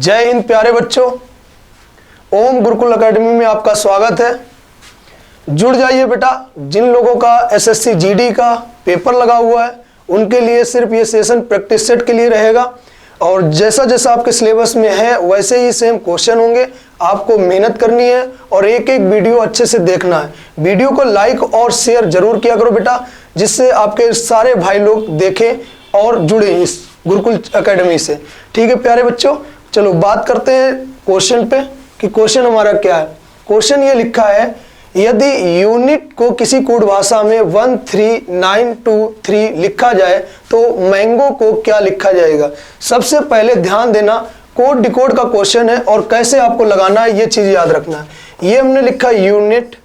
जय हिंद प्यारे बच्चों, ओम गुरुकुल एकेडमी में आपका स्वागत है। जुड़ जाइए बेटा। जिन लोगों का एसएससी जीडी का पेपर लगा हुआ है उनके लिए सिर्फ ये सेशन प्रैक्टिस सेट के लिए रहेगा और जैसा जैसा आपके सिलेबस में है वैसे ही सेम क्वेश्चन होंगे। आपको मेहनत करनी है और एक एक वीडियो अच्छे से देखना है। वीडियो को लाइक और शेयर जरूर किया करो बेटा, जिससे आपके सारे भाई लोग देखें और जुड़े इस गुरुकुल एकेडमी से। ठीक है प्यारे बच्चों, चलो बात करते हैं क्वेश्चन पे कि क्वेश्चन हमारा क्या है। क्वेश्चन ये लिखा है, यदि यूनिट को किसी कोड भाषा में 13923 लिखा जाए तो मैंगो को क्या लिखा जाएगा। सबसे पहले ध्यान देना, कोड डिकोड का क्वेश्चन है और कैसे आपको लगाना है ये चीज याद रखना है। ये हमने लिखा यूनिट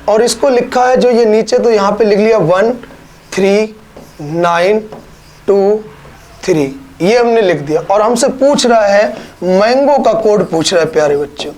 और इसको लिखा है जो ये नीचे, तो यहां पे लिख लिया 13923 ये हमने लिख दिया और हमसे पूछ रहा है मैंगो का कोड पूछ रहा है प्यारे बच्चों।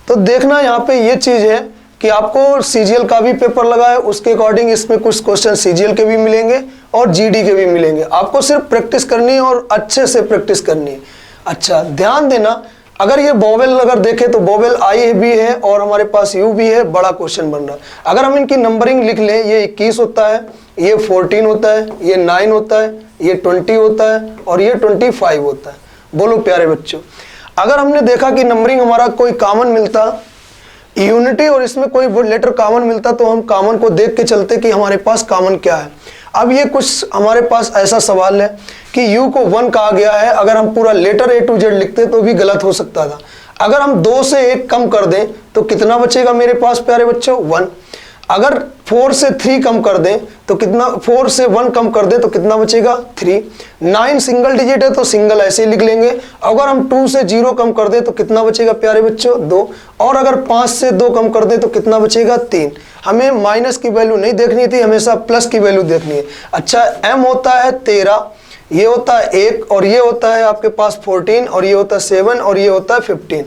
तो देखना यहाँ पे ये चीज है कि आपको सीजीएल का भी पेपर लगा है, उसके अकॉर्डिंग इसमें कुछ क्वेश्चन सीजीएल के भी मिलेंगे और जीडी के भी मिलेंगे। आपको सिर्फ प्रैक्टिस करनी है और अच्छे से प्रैक्टिस करनी है। अच्छा ध्यान देना, अगर ये वोवेल अगर देखें तो वोवेल आई भी है और हमारे पास यू भी है, बड़ा क्वेश्चन बन रहा है। अगर हम इनकी नंबरिंग लिख लें, ये 21 होता है, ये 14 होता है, ये 9 होता है, ये 20 होता है और ये 25 होता है। बोलो प्यारे बच्चों, अगर हमने देखा कि नंबरिंग हमारा कोई कॉमन मिलता, यूनिटी और इसमें कोई लेटर कॉमन मिलता, तो हम कॉमन को देख के चलते कि हमारे पास कॉमन क्या है। अब ये कुछ हमारे पास ऐसा सवाल है कि u को 1 कहा गया है, अगर हम पूरा लेटर A to Z लिखते तो भी गलत हो सकता था। अगर हम 2 से 1 कम कर दें तो कितना बचेगा मेरे पास प्यारे बच्चों, 1। अगर 4 से 3 कम कर दें तो कितना, 4 से 1 कम कर दें तो कितना बचेगा, 3। 9 सिंगल डिजिट है तो सिंगल ऐसे लिख लेंगे। अगर हम 2 से 0 कम कर दें तो कितना बचेगा प्यारे बच्चों, 2। और अगर 5 से 2 कम कर दें तो कितना बचेगा, 3। हमें माइनस की वैल्यू नहीं देखनी थी, हमेशा प्लस की वैल्यू देखनी है। अच्छा m होता है 13, ये होता है 1 और ये होता है आपके पास 14 और ये होता है 7 और ये होता है 15।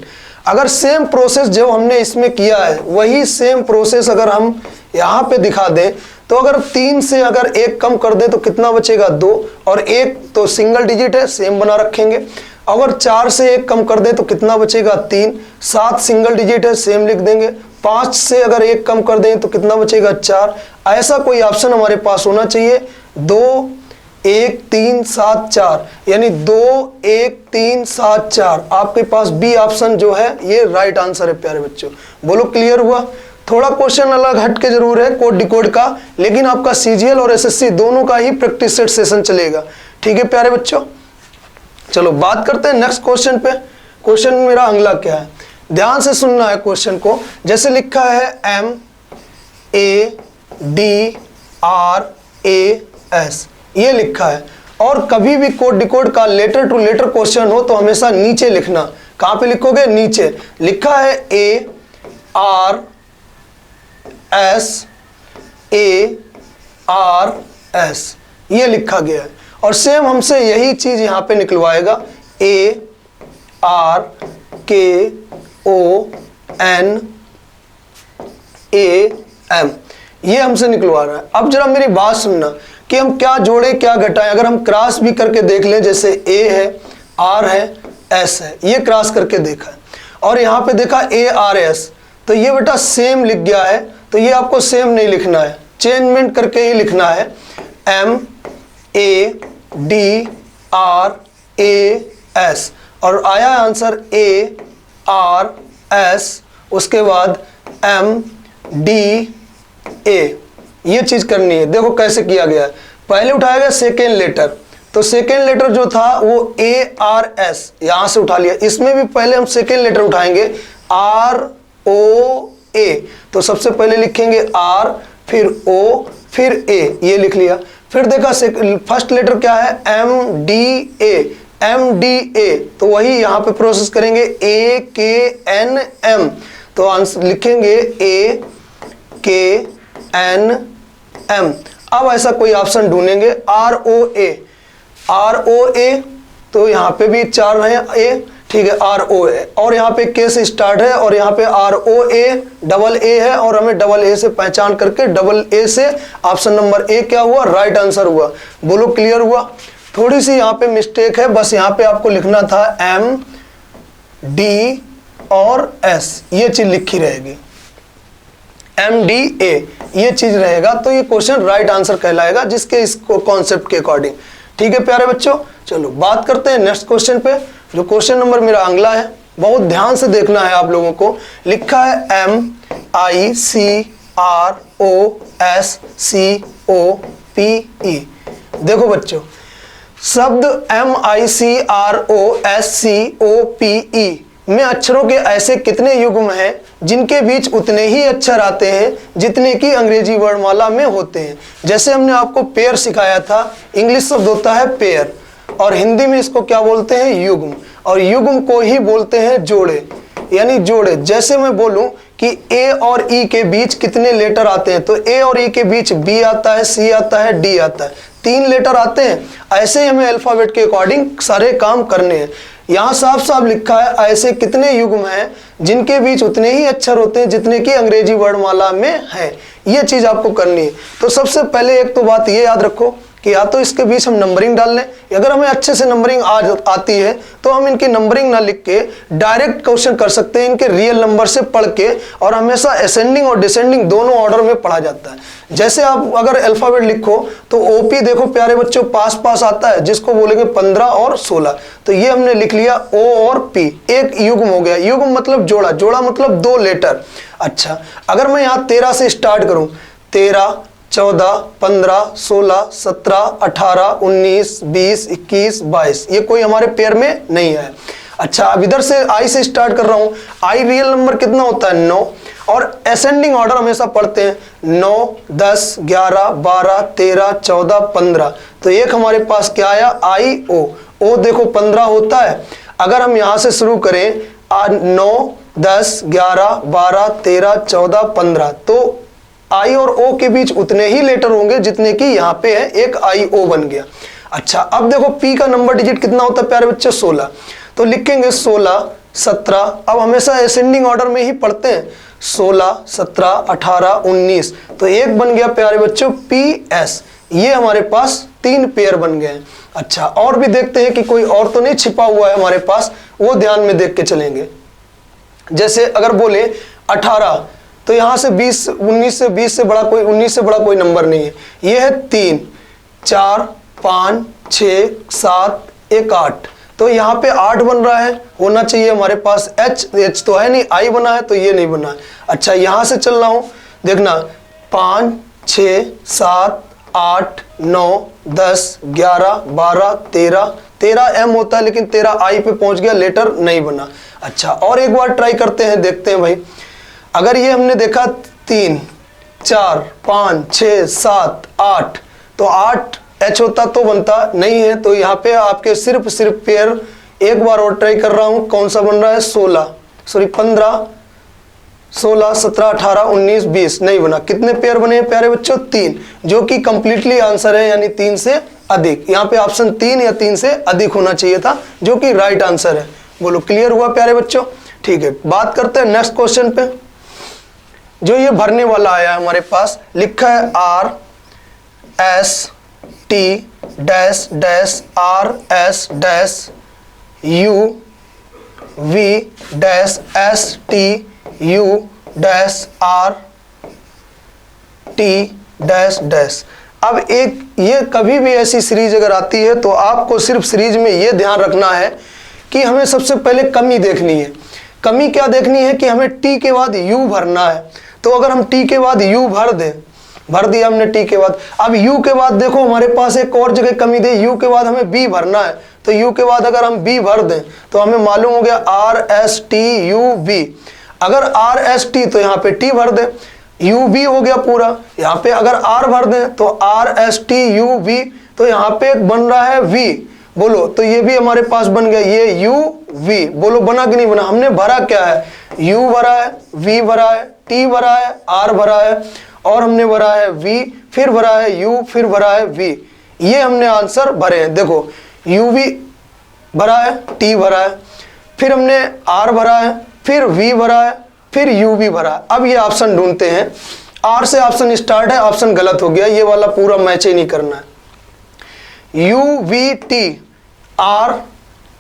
अगर सेम प्रोसेस जो हमने इसमें किया है वही सेम प्रोसेस अगर हम यहाँ पे दिखा दें तो अगर 3 से अगर 1 कम कर दे तो कितना बचेगा, 2 और 1 तो सिंगल डिजिट है सेम बना रखेंगे। अगर 4 से 1 कम कर दे तो कितना बचेगा, 3। 7 सिंगल डिजिट है सेम लिख देंगे। 5 से अगर 1 कम कर दें तो कितना बचेगा, 4। ऐसा कोई ऑप्शन हमारे पास होना चाहिए, 2 1 3 7 4, यानी 2 1 3 7 4। आपके पास बी ऑप्शन जो है ये राइट आंसर है प्यारे बच्चों। बोलो क्लियर हुआ। थोड़ा क्वेश्चन अलग हट के जरूर है कोड डिकोड का, लेकिन आपका सीजीएल और एसएससी दोनों का ही प्रैक्टिस सेट सेशन चलेगा। ठीक है प्यारे बच्चों, चलो बात करते हैं नेक्स्ट क्वेश्चन पे। क्वेश्चन मेरा अगला क्या है, ध्यान से सुनना है क्वेश्चन को। जैसे लिखा है MADRAS ये लिखा है, और कभी भी कोड डिकोड का लेटर टू लेटर क्वेश्चन हो तो हमेशा नीचे लिखना। कहां पे लिखोगे, नीचे। लिखा है ARS ये लिखा गया है और सेम हमसे यही चीज यहां पे निकलवाएगा, ARKONAM ये हमसे निकलवा रहा है। अब जरा मेरी बात सुनना कि हम क्या जोड़े क्या घटाएं। अगर हम क्रॉस भी करके देख लें, जैसे A है, R है, S है, ये क्रॉस करके देखा है और यहाँ पे देखा ARS, तो ये बेटा सेम लिख गया है, तो ये आपको सेम नहीं लिखना है, चेंजमेंट करके ही लिखना है। MADRAS और आया आंसर ARS, उसके बाद MDA। ये चीज करनी है। देखो कैसे किया गया है, पहले उठाया गया सेकेंड लेटर, तो सेकेंड लेटर जो था वो ARS यहां से उठा लिया। इसमें भी पहले हम सेकेंड लेटर उठाएंगे ROA, तो सबसे पहले लिखेंगे R फिर O फिर A, ये लिख लिया। फिर देखा फर्स्ट लेटर क्या है, MDA, तो वही यहां पे प्रोसेस करेंगे AKNM, तो आंसर लिखेंगे AKNM। अब ऐसा कोई ऑप्शन ढूंढेंगे ROA, तो यहाँ पे भी 4 रहे A, ठीक है, ROA, और यहाँ पे K से स्टार्ट है और यहाँ पे ROA डबल A है और हमें डबल A से पहचान करके डबल A से ऑप्शन नंबर A क्या हुआ, राइट आंसर हुआ। बोलो क्लियर हुआ। थोड़ी सी यहाँ पे मिस्टेक है, बस यहाँ पे आपको लिखना था M D और S, ये चीज लिखी रहेगी, MDA ये चीज रहेगा, तो ये क्वेश्चन राइट आंसर कहलाएगा जिसके इसको कॉन्सेप्ट के अकॉर्डिंग। ठीक है प्यारे बच्चों, चलो बात करते हैं नेक्स्ट क्वेश्चन पे, जो क्वेश्चन नंबर मेरा अगला है। बहुत ध्यान से देखना है आप लोगों को। लिखा है MICROSCOPE। देखो बच्चों, शब्द MICROSCOPE में अक्षरों के ऐसे कितने युग्म हैं जिनके बीच उतने ही अक्षर आते हैं जितने की अंग्रेजी वर्णमाला में होते हैं। जैसे हमने आपको पेयर सिखाया था, इंग्लिश शब्द होता है पेयर और हिंदी में इसको क्या बोलते हैं, युग्म, और युग्म को ही बोलते हैं जोड़े, यानी जोड़े। जैसे मैं बोलूं कि ए और ई के बीच कितने लेटर आते हैं, तो ए और ई के बीच बी आता है, सी आता है, डी आता है, 3 लेटर आते हैं। ऐसे ही हमें अल्फाबेट के अकॉर्डिंग सारे काम करने हैं। यहाँ साफ साफ लिखा है ऐसे कितने युग्म हैं जिनके बीच उतने ही अक्षर होते हैं जितने की अंग्रेजी वर्णमाला में है, ये चीज आपको करनी है। तो सबसे पहले एक तो बात ये याद रखो कि या तो इसके बीच हम नंबरिंग डाल लें, अगर हमें अच्छे से नंबरिंग आती है तो हम इनकी नंबरिंग ना लिख के डायरेक्ट क्वेश्चन कर सकते हैं इनके रियल नंबर से पढ़ के, और हमेशा असेंडिंग और डिसेंडिंग दोनों ऑर्डर में पढ़ा जाता है। जैसे आप अगर अल्फाबेट लिखो तो OP देखो प्यारे बच्चों पास पास आता है, जिसको बोलेंगे 15 और 16, तो ये हमने लिख लिया O और P, एक युग्म हो गया। युग्म मतलब जोड़ा, जोड़ा मतलब 2 लेटर। अच्छा, अगर मैं यहाँ 13 से स्टार्ट करूं, 13, 14, 15, 16, 17, 18, 19, 20, 21, 22, ये कोई हमारे पेयर में नहीं है। अच्छा, अब इधर से I से स्टार्ट कर रहा हूं, I रियल नंबर कितना होता है, 9, और असेंडिंग ऑर्डर हमेशा पढ़ते हैं 9, 10, 11, 12, 13, 14, 15, तो एक हमारे पास क्या आया, IO। O देखो 15 होता है। अगर हम यहां से शुरू करें 9, 10, 11, 12, 13, 14, 15, तो I और O के बीच उतने ही लेटर होंगे जितने की यहाँ पे है, एक IO बन गया। अच्छा, अब देखो P का नंबर डिजिट कितना होता है प्यारे बच्चे, 16, तो लिखेंगे 16, 17, अब हमेशा असेंडिंग ऑर्डर में ही पढ़ते हैं, 16, 17, 18, 19, तो एक बन गया प्यारे बच्चों PS। ये हमारे पास 3 पेयर बन गए हैं। अच्छा, और भी देखते हैं कि कोई और तो नहीं छिपा हुआ है हमारे पास, वो ध्यान में देख के चलेंगे। जैसे अगर बोले 18, तो यहाँ से 20, 19 से 20 से बड़ा कोई, 19 से बड़ा कोई नंबर नहीं है। ये है 3, 4, 5, 6, 7, 1, 8, तो यहाँ पे 8 बन रहा है, होना चाहिए हमारे पास H तो है नहीं, I बना है, तो ये नहीं बना है। अच्छा, यहाँ से चल रहा हूँ, देखना 5, 6, 7, 8, 9, 10, 11, 12, 13 M होता है, लेकिन 13 I पे पहुंच गया, लेटर नहीं बना। अच्छा, और एक बार ट्राई करते हैं, देखते हैं भाई। अगर ये हमने देखा 3, 4, 5, 6, 7, 8, तो 8 H होता तो बनता नहीं है, तो यहाँ पे आपके सिर्फ पेयर, एक बार और ट्राई कर रहा हूँ, कौन सा बन रहा है, 15, 16, 17, 18, 19, 20, नहीं बना। कितने पेयर बने हैं प्यारे बच्चों, 3, जो कि कंप्लीटली आंसर है, यानी 3 से अधिक। यहाँ पे ऑप्शन 3 या 3 से अधिक होना चाहिए था, जो कि राइट आंसर है। बोलो क्लियर हुआ प्यारे बच्चों। ठीक है, बात करते हैं नेक्स्ट क्वेश्चन पे, जो ये भरने वाला आया है हमारे पास। लिखा है RST dash dash RS U V dash STU dash RT dash dash. अब एक ये कभी भी ऐसी सीरीज अगर आती है तो आपको सिर्फ सीरीज में ये ध्यान रखना है कि हमें सबसे पहले कमी देखनी है। कमी क्या देखनी है कि हमें T के बाद U भरना है। तो अगर हम T के बाद U भर दिया हमने T के बाद। अब U के बाद देखो हमारे पास एक और जगह कमी दे, U के बाद हमें B भरना है। तो U के बाद अगर हम B भर दें तो हमें मालूम हो गया RSTUV। अगर RST तो यहाँ पे T भर दें, UV हो गया पूरा। यहाँ पे अगर R भर दें तो RSTUV, तो यहाँ पे बन रहा है V। बोलो, तो ये भी हमारे पास बन गया, ये UV। बोलो बना कि नहीं बना। हमने भरा क्या है, U भरा है, V भरा है, T भरा है, R भरा है, और हमने भरा है V, फिर भरा है U, फिर भरा है V। ये हमने आंसर भरे हैं। देखो UV भरा है, T भरा है, फिर हमने R भरा है, फिर V भरा है, फिर U भी भरा है। अब ये ऑप्शन ढूंढते हैं। R से ऑप्शन स्टार्ट है, ऑप्शन गलत हो गया, ये वाला पूरा मैच ही नहीं करना है। U V T R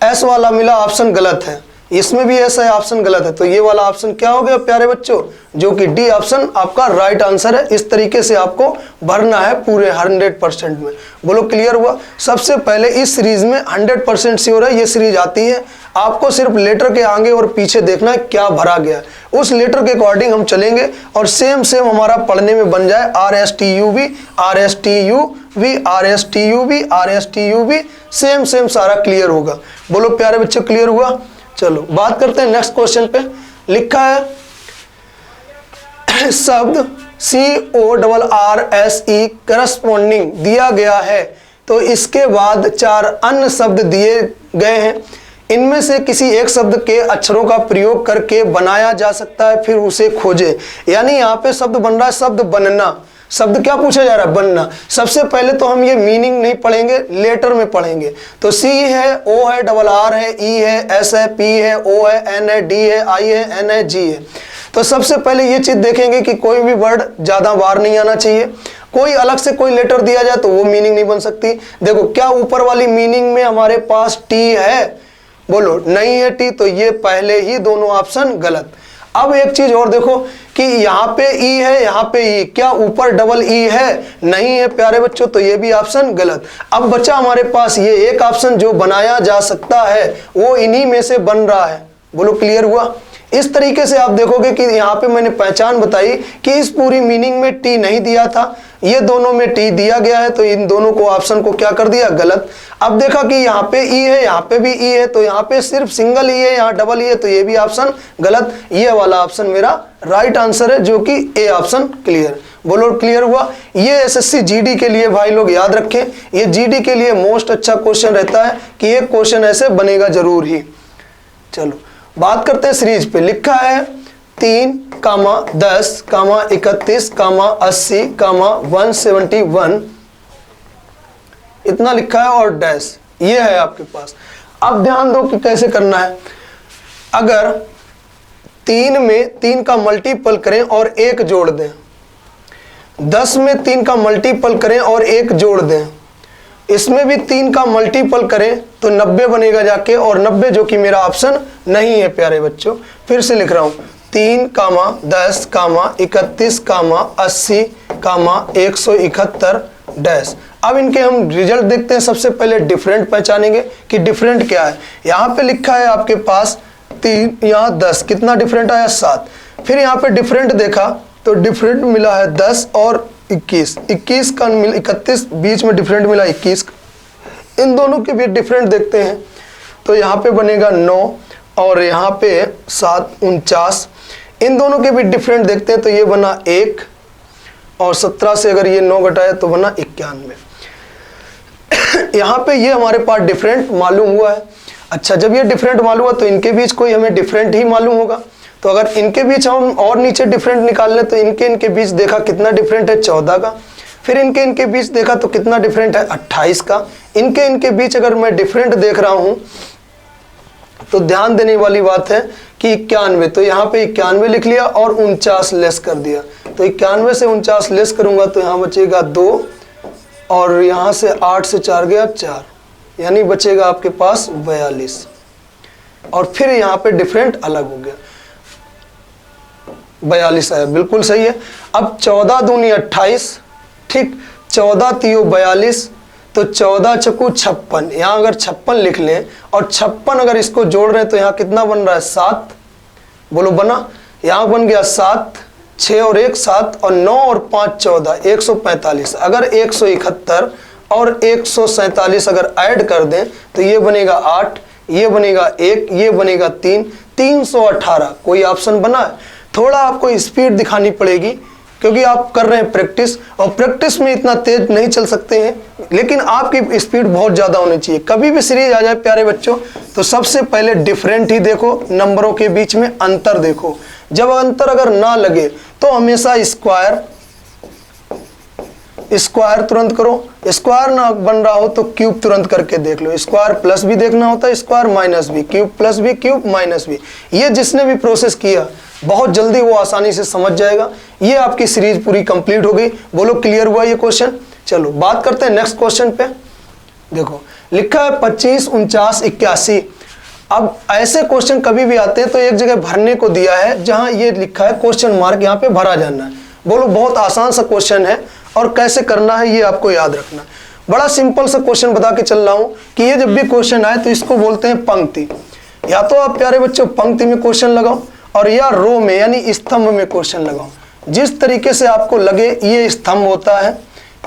S वाला मिला, ऑप्शन गलत है, इसमें भी ऐसा है, ऑप्शन गलत है, तो ये वाला ऑप्शन क्या हो गया प्यारे बच्चों, जो कि डी ऑप्शन आपका राइट आंसर है। इस तरीके से आपको भरना है पूरे 100% में। बोलो क्लियर हुआ। सबसे पहले इस सीरीज में 100% श्योर है ये सीरीज आती है, आपको सिर्फ लेटर के आगे और पीछे देखना है क्या भरा गया है, उस लेटर के अकॉर्डिंग हम चलेंगे और सेम हमारा पढ़ने में बन जाए RSTUV RSTUV RSTUV RSTUV, same सारा क्लियर होगा। बोलो प्यारे बच्चों क्लियर हुआ। चलो बात करते हैं नेक्स्ट क्वेश्चन पे। लिखा है शब्द CORRSE करस्पॉन्डिंग दिया गया है, तो इसके बाद 4 अन्य शब्द दिए गए हैं, इनमें से किसी एक शब्द के अक्षरों का प्रयोग करके बनाया जा सकता है, फिर उसे खोजें। यानी यहाँ पे शब्द बन रहा है, शब्द बनना। शब्द क्या पूछा जा रहा है, बनना। सबसे पहले तो हम ये मीनिंग नहीं पढ़ेंगे, लेटर में पढ़ेंगे। तो C है, O है, RR है, E है, S है, P है, O है, N है, D है, I है, N है, G है। तो सबसे पहले ये चीज देखेंगे कि कोई भी वर्ड ज्यादा बार नहीं आना चाहिए, कोई अलग से कोई लेटर दिया जाए तो वो मीनिंग नहीं बन सकती। देखो क्या ऊपर वाली मीनिंग में हमारे पास T है, बोलो नहीं है T, तो ये पहले ही दोनों ऑप्शन गलत। अब एक चीज और देखो कि यहाँ पे E है, यहाँ पे E, क्या ऊपर डबल E है, नहीं है प्यारे बच्चों, तो ये भी ऑप्शन गलत। अब बचा हमारे पास ये एक ऑप्शन जो बनाया जा सकता है, वो इन्हीं में से बन रहा है। बोलो क्लियर हुआ। इस तरीके से आप देखोगे कि यहाँ पे मैंने पहचान बताई कि इस पूरी मीनिंग में T नहीं दिया था, ये दोनों में T दिया गया है, तो इन दोनों को ऑप्शन को क्या कर दिया, गलत। अब देखा कि यहाँ पे E है, यहाँ पे भी E है, तो यहाँ पे सिर्फ सिंगल E है, यहाँ डबल E है, तो ये भी ऑप्शन गलत। ये वाला ऑप्शन मेरा राइट आंसर है, जो कि ए ऑप्शन क्लियर। बोलो क्लियर हुआ। ये SSC GD के लिए भाई लोग याद रखें, ये GD के लिए मोस्ट अच्छा क्वेश्चन रहता है कि एक क्वेश्चन ऐसे बनेगा जरूर ही। चलो बात करते हैं सीरीज पे। लिखा है 3, 10, 31, 80, 171, इतना लिखा है और डैश ये है आपके पास। अब ध्यान दो कि कैसे करना है। अगर 3 में 3 का मल्टीपल करें और 1 जोड़ दें, 10 में 3 का मल्टीपल करें और 1 जोड़ दें, इसमें भी 3 का मल्टीपल करें तो 90 बनेगा जाके, और 90 जो कि मेरा ऑप्शन नहीं है प्यारे बच्चों। फिर से लिख रहा हूं 3, 10, 31, 80, 171 डैश। अब इनके हम रिजल्ट देखते हैं। सबसे पहले डिफरेंट पहचानेंगे कि डिफरेंट क्या है। यहाँ पे लिखा है आपके पास 3, यहाँ 10, कितना डिफरेंट आया, 7। फिर यहाँ पे डिफरेंट देखा तो डिफरेंट मिला है 10 और 21, 21 का मिला 31, बीच में डिफरेंट मिला 21। इन दोनों के भी डिफरेंट देखते हैं, तो यहाँ पे बनेगा 9 और यहाँ पे 7, 49। इन दोनों के भी डिफरेंट देखते हैं, तो ये बना 1 और 17 से अगर ये 9 घटाया तो बना 91। यहाँ पे ये हमारे पास डिफरेंट मालूम हुआ है। अच्छा, जब ये डिफरेंट मालूम हुआ तो इनके बीच कोई हमें डिफरेंट ही मालूम होगा। तो अगर इनके बीच हम और नीचे डिफरेंट निकाल लें तो इनके बीच देखा कितना डिफरेंट है, 14 का। फिर इनके बीच देखा तो कितना डिफरेंट है, 28 का। इनके बीच अगर मैं डिफरेंट देख रहा हूं तो ध्यान देने वाली बात है कि 91, तो यहाँ पे 91 लिख लिया और 49 लेस कर दिया। तो 91 से 49 लेस करूंगा तो यहाँ बचेगा 2 और यहाँ से 8 से 4 गया 4, यानी बचेगा आपके पास 42। और फिर यहाँ पे डिफरेंट अलग हो गया, 42 है, बिल्कुल सही है। अब 14 दूनी 28, ठीक, 14 तियो 42, तो 14 चकू 56। यहाँ अगर 56 लिख लें और 56 अगर इसको जोड़ रहे हैं तो यहाँ कितना बन रहा है, 7। बोलो बना, यहाँ बन गया 7, 6 और 1 7 और 9 और 5 14, 145। अगर 171 और 147 अगर ऐड कर दें तो ये बनेगा 8, ये बनेगा 1, ये बनेगा 3, 318। कोई ऑप्शन बना है। थोड़ा आपको स्पीड दिखानी पड़ेगी क्योंकि आप कर रहे हैं प्रैक्टिस, और प्रैक्टिस में इतना तेज नहीं चल सकते हैं, लेकिन आपकी स्पीड बहुत ज़्यादा होनी चाहिए। कभी भी सीरीज आ जाए प्यारे बच्चों तो सबसे पहले डिफरेंट ही देखो, नंबरों के बीच में अंतर देखो। जब अंतर अगर ना लगे तो हमेशा स्क्वायर तुरंत करो, स्क्वायर ना बन रहा हो तो क्यूब तुरंत करके देख लो। स्क्वायर प्लस भी देखना होता है, स्क्वायर माइनस भी, क्यूब प्लस भी, क्यूब माइनस भी। ये जिसने भी प्रोसेस किया बहुत जल्दी वो आसानी से समझ जाएगा। ये आपकी सीरीज पूरी कंप्लीट हो गई। बोलो क्लियर हुआ ये क्वेश्चन। चलो बात करते हैं नेक्स्ट क्वेश्चन पे। देखो लिखा है 25, 49, 81। अब ऐसे क्वेश्चन कभी भी आते हैं तो एक जगह भरने को दिया है जहां ये लिखा है क्वेश्चन मार्क, यहाँ पे भरा जाना है। बोलो बहुत आसान सा क्वेश्चन है और कैसे करना है ये आपको याद रखना। बड़ा सिंपल सा क्वेश्चन बता के चल रहा हूं कि ये जब भी क्वेश्चन आए तो इसको बोलते हैं पंक्ति। या तो आप प्यारे बच्चों पंक्ति में क्वेश्चन लगाओ और या रो में यानी स्तंभ में क्वेश्चन लगाओ। जिस तरीके से आपको लगे ये स्तंभ होता है,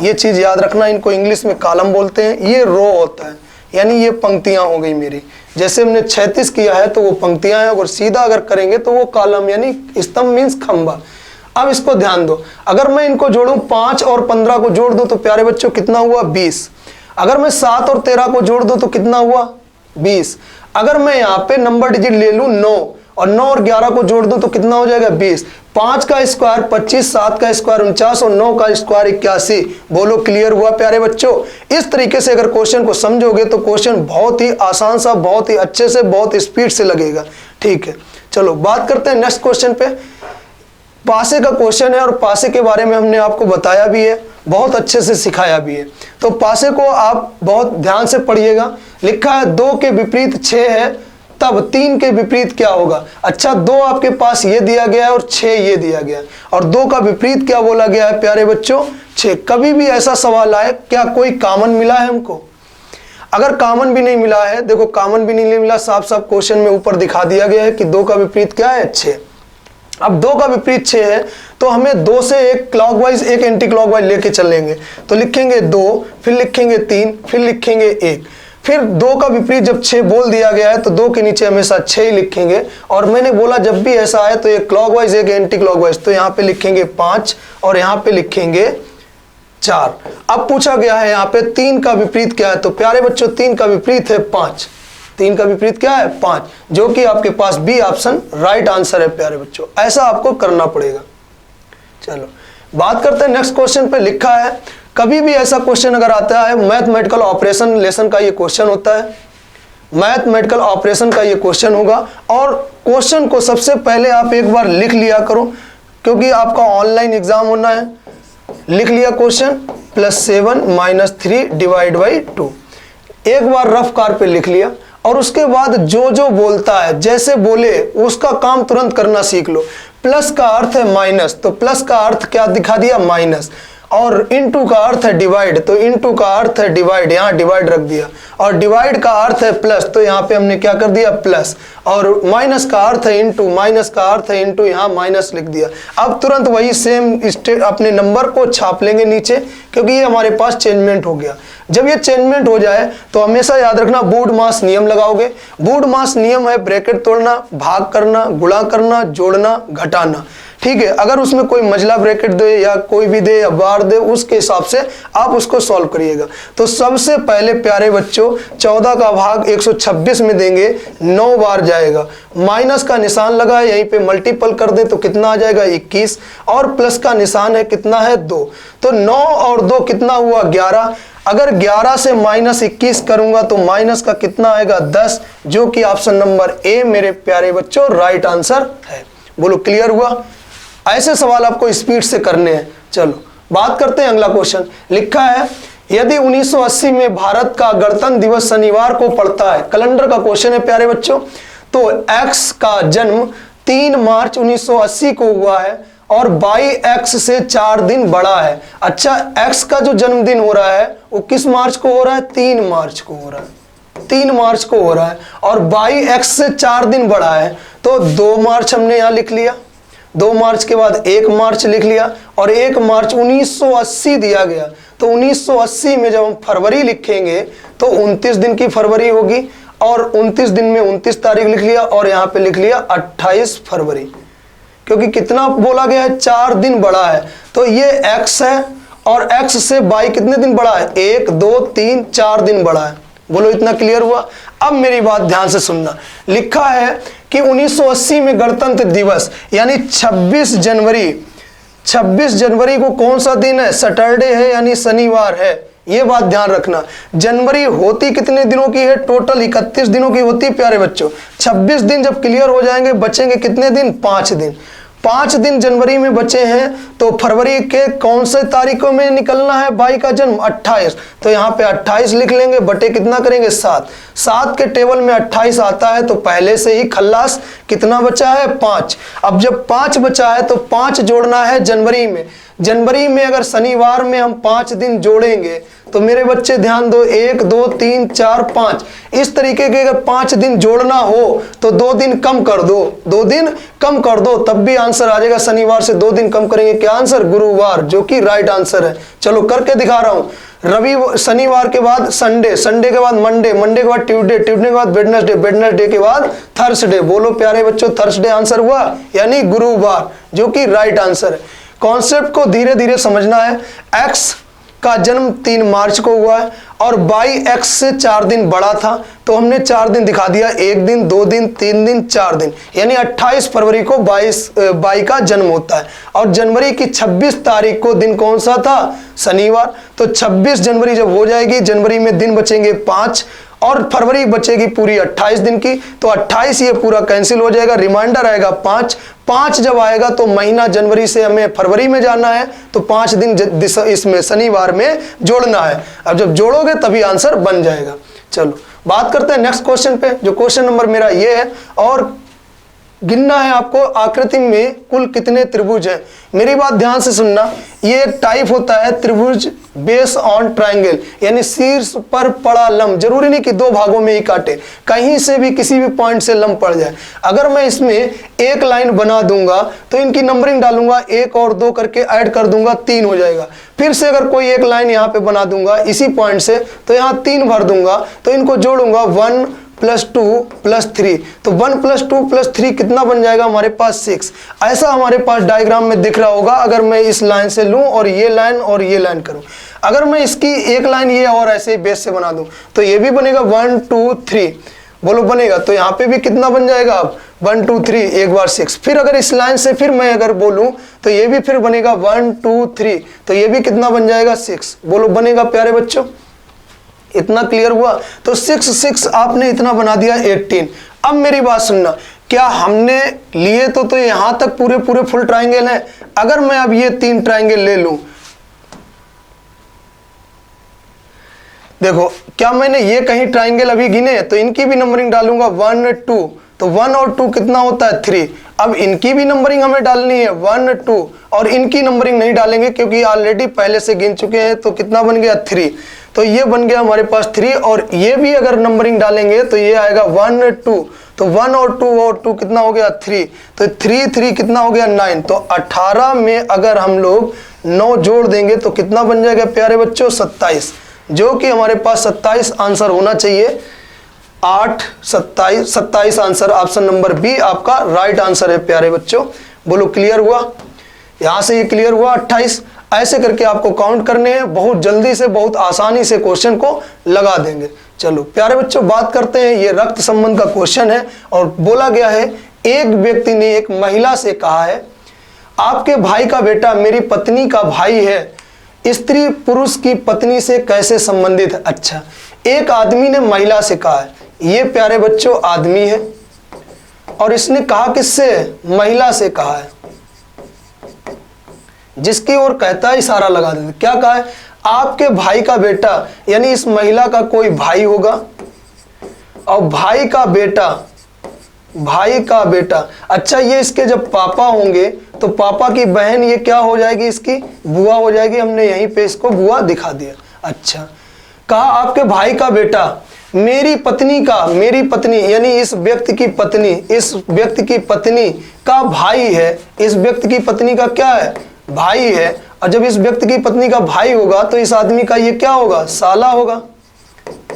ये चीज याद रखना। इनको इंग्लिश में कॉलम बोलते हैं, ये रो होता है यानी ये पंक्तियां हो गई मेरी। जैसे हमने 36 किया है तो वो पंक्तियां हैं, और सीधा अगर करेंगे तो वो कॉलम यानी स्तंभ मीन्स खंबा। अब इसको ध्यान दो, अगर मैं इनको जोड़ूं 5 और 15 को जोड़ दूं तो प्यारे बच्चों कितना हुआ 20। अगर मैं 7 और 13 को जोड़ दूं तो कितना हुआ 20। अगर मैं यहाँ पे नंबर डिजिट ले लूं 9 और 9 और 11 को जोड़ दूं तो कितना हो जाएगा 20। 5 का स्क्वायर 25, 7 का स्क्वायर 49 और 9 का स्क्वायर 81। बोलो क्लियर हुआ प्यारे बच्चों। इस तरीके से अगर क्वेश्चन को समझोगे तो क्वेश्चन बहुत ही आसान सा, बहुत ही अच्छे से, बहुत स्पीड से लगेगा। ठीक है, चलो बात करते हैं नेक्स्ट क्वेश्चन पे। पासे का क्वेश्चन है और पासे के बारे में हमने आपको बताया भी है, बहुत अच्छे से सिखाया भी है। तो पासे को आप बहुत ध्यान से पढ़िएगा। लिखा है 2 के विपरीत 6 है, तब 3 के विपरीत क्या होगा। अच्छा 2 आपके पास ये दिया गया है और 6 ये दिया गया है, और 2 का विपरीत क्या बोला गया है प्यारे बच्चों 6। कभी भी ऐसा सवाल आए क्या कोई कॉमन मिला है हमको। अगर कॉमन भी नहीं मिला है, देखो कॉमन भी नहीं मिला, साफ साफ क्वेश्चन में ऊपर दिखा दिया गया है कि 2 का विपरीत क्या है 6। अब 2 का विपरीत 6 है तो हमें 2 से एक क्लॉकवाइज एक एंटी क्लॉकवाइज लेके चलेंगे। तो लिखेंगे 2, फिर लिखेंगे 3, फिर लिखेंगे 1। फिर 2 का विपरीत जब 6 बोल दिया गया है तो 2 के नीचे हमेशा 6 ही लिखेंगे। और मैंने बोला जब भी ऐसा आए तो एक क्लॉकवाइज एक एंटी क्लॉकवाइज, तो यहाँ पे लिखेंगे 5 और यहाँ पे लिखेंगे 4। अब पूछा गया है यहाँ पे 3 का विपरीत क्या है, तो प्यारे बच्चों 3 का विपरीत है 5। 3 का विपरीत क्या है 5, जो कि आपके पास बी ऑप्शन राइट आंसर है प्यारे बच्चों। ऐसा आपको करना पड़ेगा। चलो बात करते हैं नेक्स्ट क्वेश्चन पे। लिखा है कभी भी ऐसा क्वेश्चन अगर आता है, मैथमेटिकल ऑपरेशन लेसन का ये क्वेश्चन होता है, मैथमेटिकल ऑपरेशन का ये क्वेश्चन होगा। और क्वेश्चन को सबसे पहले आप एक बार लिख लिया करो, क्योंकि आपका ऑनलाइन एग्जाम होना है। लिख लिया क्वेश्चन +7 - 3 / 2। एक बार रफ कार पे लिख लिया और उसके बाद जो जो बोलता है जैसे बोले उसका काम तुरंत करना सीख लो। प्लस का अर्थ है माइनस, तो प्लस का अर्थ क्या दिखा दिया माइनस। और इनटू का अर्थ है डिवाइड, तो इनटू का अर्थ है डिवाइड, यहाँ डिवाइड रख दिया। और डिवाइड का अर्थ है प्लस, तो यहाँ पे हमने क्या कर दिया प्लस। और माइनस का अर्थ है इनटू, माइनस का अर्थ है इनटू, यहाँ माइनस लिख दिया। अब तुरंत वही सेम अपने नंबर को छाप लेंगे नीचे, क्योंकि ये हमारे पास चेंजमेंट हो गया। जब ये चेंजमेंट हो जाए तो हमेशा याद रखना वुड मास नियम लगाओगे। वुड मास नियम है ब्रैकेट तोड़ना, भाग करना, गुणा करना, जोड़ना, घटाना। ठीक है, अगर उसमें कोई मझला ब्रैकेट दे या कोई भी दे या बार दे, उसके हिसाब से आप उसको सॉल्व करिएगा। तो सबसे पहले प्यारे बच्चों 14 का भाग 126 में देंगे, 9 बार जाएगा। माइनस का निशान लगा है, यहीं पे मल्टीपल कर दे तो कितना आ जाएगा 21। और प्लस का निशान है कितना है 2, तो 9 और 2 कितना हुआ 11। अगर 11 से -21 करूंगा तो माइनस का कितना आएगा 10, जो कि ऑप्शन नंबर ए मेरे प्यारे बच्चों राइट आंसर है। बोलो क्लियर हुआ। ऐसे सवाल आपको स्पीड से करने हैं। चलो बात करते हैं अगला क्वेश्चन। लिखा है यदि 1980 में भारत का गणतंत्र दिवस शनिवार को पड़ता है, कैलेंडर का क्वेश्चन है प्यारे बच्चों, तो x का जन्म 3 मार्च 1980 को हुआ है और y x से 4 दिन बड़ा है। अच्छा x का जो जन्मदिन हो रहा है वो किस मार्च को हो रहा है 3 मार्च को हो रहा है, 3 मार्च को हो रहा है। और y x से 4 दिन बड़ा है, तो 2 मार्च हमने यहाँ लिख लिया, 2 मार्च के बाद 1 मार्च लिख लिया, और 1 मार्च 1980 दिया गया। तो 1980 में जब हम फरवरी लिखेंगे तो 29 दिन की फरवरी होगी, और 29 दिन में 29 तारीख लिख लिया, और यहाँ पे लिख लिया 28 फरवरी, क्योंकि कितना बोला गया है 4 दिन बड़ा है। तो ये x है और x से y कितने दिन बड़ा है 1 2 3 4 दिन बड़ा है। बोलो इतना क्लियर हुआ। अब मेरी बात ध्यान से सुनना। लिखा है कि 1980 में गणतंत्र दिवस यानी 26 26 जनवरी को कौन सा दिन है? सैटरडे है यानी शनिवार है, ये बात ध्यान रखना। जनवरी होती कितने दिनों की है? टोटल 31 दिनों की होती है प्यारे बच्चों। 26 दिन जब क्लियर हो जाएंगे बचेंगे कितने दिन? 5 दिन। 5 दिन जनवरी में बचे हैं, तो फरवरी के कौन से तारीखों में निकलना है भाई का जन्म? 28। तो यहाँ पे 28 लिख लेंगे, बटे कितना करेंगे? 7। 7 के टेबल में 28 आता है, तो पहले से ही खल्लास। कितना बचा है? 5। अब जब 5 बचा है तो 5 जोड़ना है जनवरी में। जनवरी में अगर शनिवार में हम 5 दिन जोड़ेंगे तो मेरे बच्चे ध्यान दो, 1 2 3 4 5, इस तरीके के अगर 5 दिन जोड़ना हो तो 2 दिन कम कर दो, 2 दिन कम कर दो, तब भी आंसर आ जाएगा। शनिवार से 2 दिन कम करेंगे, क्या आंसर? गुरुवार, जो कि राइट आंसर है। चलो करके दिखा रहा हूं। शनिवार के बाद संडे, संडे के बाद मंडे, मंडे के बाद ट्यूसडे, ट्यूसडे के बाद वेडनेसडे, वेडनेसडे के बाद थर्सडे। बोलो प्यारे बच्चों, थर्सडे आंसर हुआ यानी गुरुवार, जो कि राइट आंसर है। कॉन्सेप्ट को धीरे धीरे समझना है। एक्स का जन्म 3 मार्च को हुआ है और बाई एक्स से 4 दिन बड़ा था, तो हमने 4 दिन दिखा दिया, 1 दिन 2 दिन 3 दिन 4 दिन, यानी 28 फरवरी को बाई का जन्म होता है। और जनवरी की 26 तारीख को दिन कौन सा था? शनिवार। तो 26 जनवरी जब हो जाएगी, जनवरी में दिन बचेंगे 5 और फरवरी बचेगी पूरी 28 दिन की, तो 28 ये पूरा कैंसिल हो जाएगा, रिमाइंडर आएगा 5। 5 जब आएगा तो महीना जनवरी से हमें फरवरी में जाना है, तो 5 दिन इसमें शनिवार में जोड़ना है। अब जब जोड़ोगे तभी आंसर बन जाएगा। चलो बात करते हैं नेक्स्ट क्वेश्चन पे, जो क्वेश्चन नंबर मेरा ये है, और गिनना है आपको आकृति में कुल कितने त्रिभुज हैं। मेरी बात ध्यान से सुनना, ये एक टाइप होता है त्रिभुज बेस ऑन ट्रायंगल, यानी शीर्ष पर पड़ा लंब। जरूरी नहीं कि 2 भागों में ही काटे, कहीं से भी किसी भी पॉइंट से लंब पड़ जाए। अगर मैं इसमें एक लाइन बना दूंगा तो इनकी नंबरिंग डालूंगा, 1 और 2 करके ऐड कर दूंगा, 3 हो जाएगा। फिर से अगर कोई एक लाइन यहाँ पे बना दूंगा इसी पॉइंट से, तो यहाँ 3 भर दूंगा, तो इनको जोड़ूंगा 1 + 2 + 3, तो 1 + 2 + 3 कितना बन जाएगा हमारे पास? 6। ऐसा हमारे पास डायग्राम में दिख रहा होगा। अगर मैं इस लाइन से लूं और ये लाइन करूं, अगर मैं इसकी एक लाइन ये और ऐसे ही बेस से बना दूं, तो ये भी बनेगा 1 2 3, बोलो बनेगा। तो यहाँ पे भी कितना बन जाएगा? अब 1 2 3, एक बार 6। फिर अगर इस लाइन से फिर मैं अगर बोलूं तो ये भी फिर बनेगा 1 2 3, तो ये भी कितना बन जाएगा? 6। बोलो बनेगा प्यारे बच्चों, इतना क्लियर हुआ? तो 6 6 आपने इतना बना दिया 18। अब मेरी बात सुनना, क्या हमने लिए तो यहां तक पूरे पूरे फुल ट्रायंगल हैं। अगर मैं अब ये 3 ट्रायंगल ले लूं, देखो क्या मैंने ये कहीं ट्रायंगल अभी गिने? तो इनकी भी नंबरिंग डालूंगा 1 2, तो 1 और 2 कितना होता है? 3। अब इनकी भी नंबरिंग हमें डालनी है 1 2, और इनकी नंबरिंग नहीं डालेंगे क्योंकि ऑलरेडी पहले से गिन चुके हैं। तो कितना बन गया? 3। तो ये बन गया हमारे पास 3, और ये भी अगर नंबरिंग डालेंगे तो ये आएगा 1 2, तो 1 और 2 कितना हो गया? 3। तो 3 3 कितना हो गया? 9। तो 18 में अगर हम लोग 9 जोड़ देंगे तो कितना बन जाएगा प्यारे बच्चों? 27, जो कि हमारे पास 27 आंसर होना चाहिए। 8 27 आंसर, ऑप्शन नंबर बी आपका राइट आंसर है प्यारे बच्चों। बोलो क्लियर हुआ? यहां से ये क्लियर हुआ 28। ऐसे करके आपको काउंट करने हैं, बहुत जल्दी से बहुत आसानी से क्वेश्चन को लगा देंगे। चलो प्यारे बच्चों बात करते हैं, ये रक्त संबंध का क्वेश्चन है और बोला गया है, एक व्यक्ति ने एक महिला से कहा है, आपके भाई का बेटा मेरी पत्नी का भाई है, स्त्री पुरुष की पत्नी से कैसे संबंधित है। अच्छा, एक आदमी ने महिला से कहा है, ये प्यारे बच्चों आदमी है और इसने कहा किससे? महिला से कहा है, जिसकी ओर कहता है इशारा लगा देते। क्या कहा है? आपके भाई का बेटा, यानी इस महिला का कोई भाई होगा और भाई का बेटा, अच्छा ये इसके जब पापा होंगे तो पापा की बहन ये क्या हो जाएगी? इसकी बुआ हो जाएगी। हमने यहीं पे इसको बुआ दिखा दिया। अच्छा, कहा आपके भाई का बेटा मेरी पत्नी यानी इस व्यक्ति की पत्नी का भाई है। इस व्यक्ति की पत्नी का क्या है? भाई है। और जब इस व्यक्ति की पत्नी का भाई होगा तो इस आदमी का ये क्या होगा? साला होगा।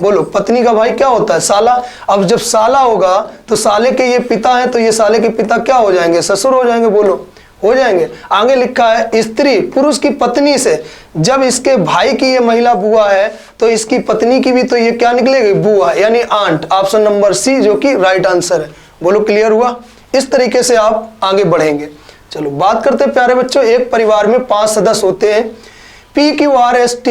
बोलो, पत्नी का भाई क्या होता है? साला। अब जब साला होगा तो साले के ये पिता है, तो ये साले के पिता क्या हो जाएंगे? ससुर हो जाएंगे। बोलो, हो जाएंगे। आगे लिखा है, स्त्री पुरुष की पत्नी से, जब इसके भाई की ये महिला बुआ है तो इसकी पत्नी की भी तो ये क्या निकलेगी? बुआ, यानी आंट। ऑप्शन नंबर सी जो कि राइट आंसर है। बोलो क्लियर हुआ? इस तरीके से आप आगे बढ़ेंगे। चलो बात करते हैं प्यारे बच्चों, एक परिवार में 5 सदस्य होते हैं। PQRST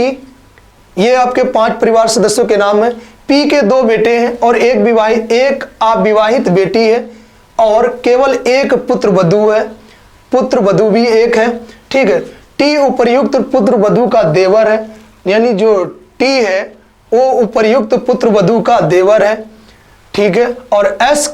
ये आपके 5 परिवार सदस्यों के नाम है। P के 2 बेटे हैं और एक अविवाहित बेटी है और केवल एक पुत्र वधू है, पुत्र वधू भी एक है, ठीक है। T उपर्युक्त पुत्र वधू का देवर है, यानी जो T है वो उपर्युक्त पुत्र वधू का देवर है, ठीक है। और S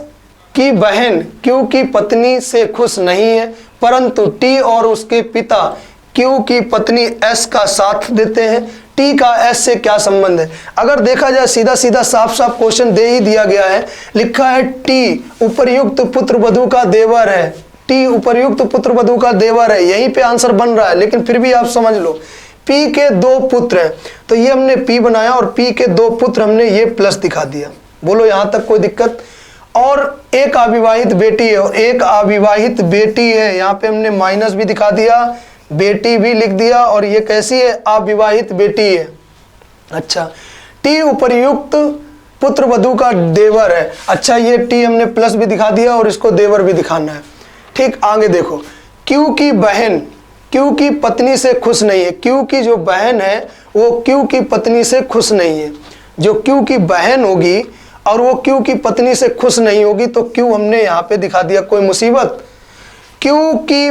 की बहन Q की पत्नी से खुश नहीं है, परंतु T और उसके पिता Q की पत्नी S का साथ देते हैं। T का S से क्या संबंध है? अगर देखा जाए सीधा सीधा साफ साफ क्वेश्चन दे ही दिया गया है, लिखा है T उपर्युक्त पुत्र वधू का देवर है, T उपर्युक्त पुत्र वधू का देवर है, यहीं पे आंसर बन रहा है। लेकिन फिर भी आप समझ लो P के 2 पुत्र हैं, तो ये हमने P बनाया और P के 2 पुत्र हमने ये प्लस दिखा दिया। बोलो यहां तक कोई दिक्कत? और एक अविवाहित बेटी है और एक अविवाहित बेटी है, यहाँ पे हमने माइनस भी दिखा दिया, बेटी भी लिख दिया, और ये कैसी है? अविवाहित बेटी है। अच्छा, T उपर्युक्त पुत्र वधू का देवर है। अच्छा, ये T हमने प्लस भी दिखा दिया और इसको देवर भी दिखाना है, ठीक। आगे देखो, Q की बहन Q की पत्नी से खुश नहीं है। Q की जो बहन है वो Q की पत्नी से खुश नहीं है। जो Q की बहन होगी और वो Q की पत्नी से खुश नहीं होगी, तो Q हमने यहाँ पे दिखा दिया। कोई मुसीबत? Q की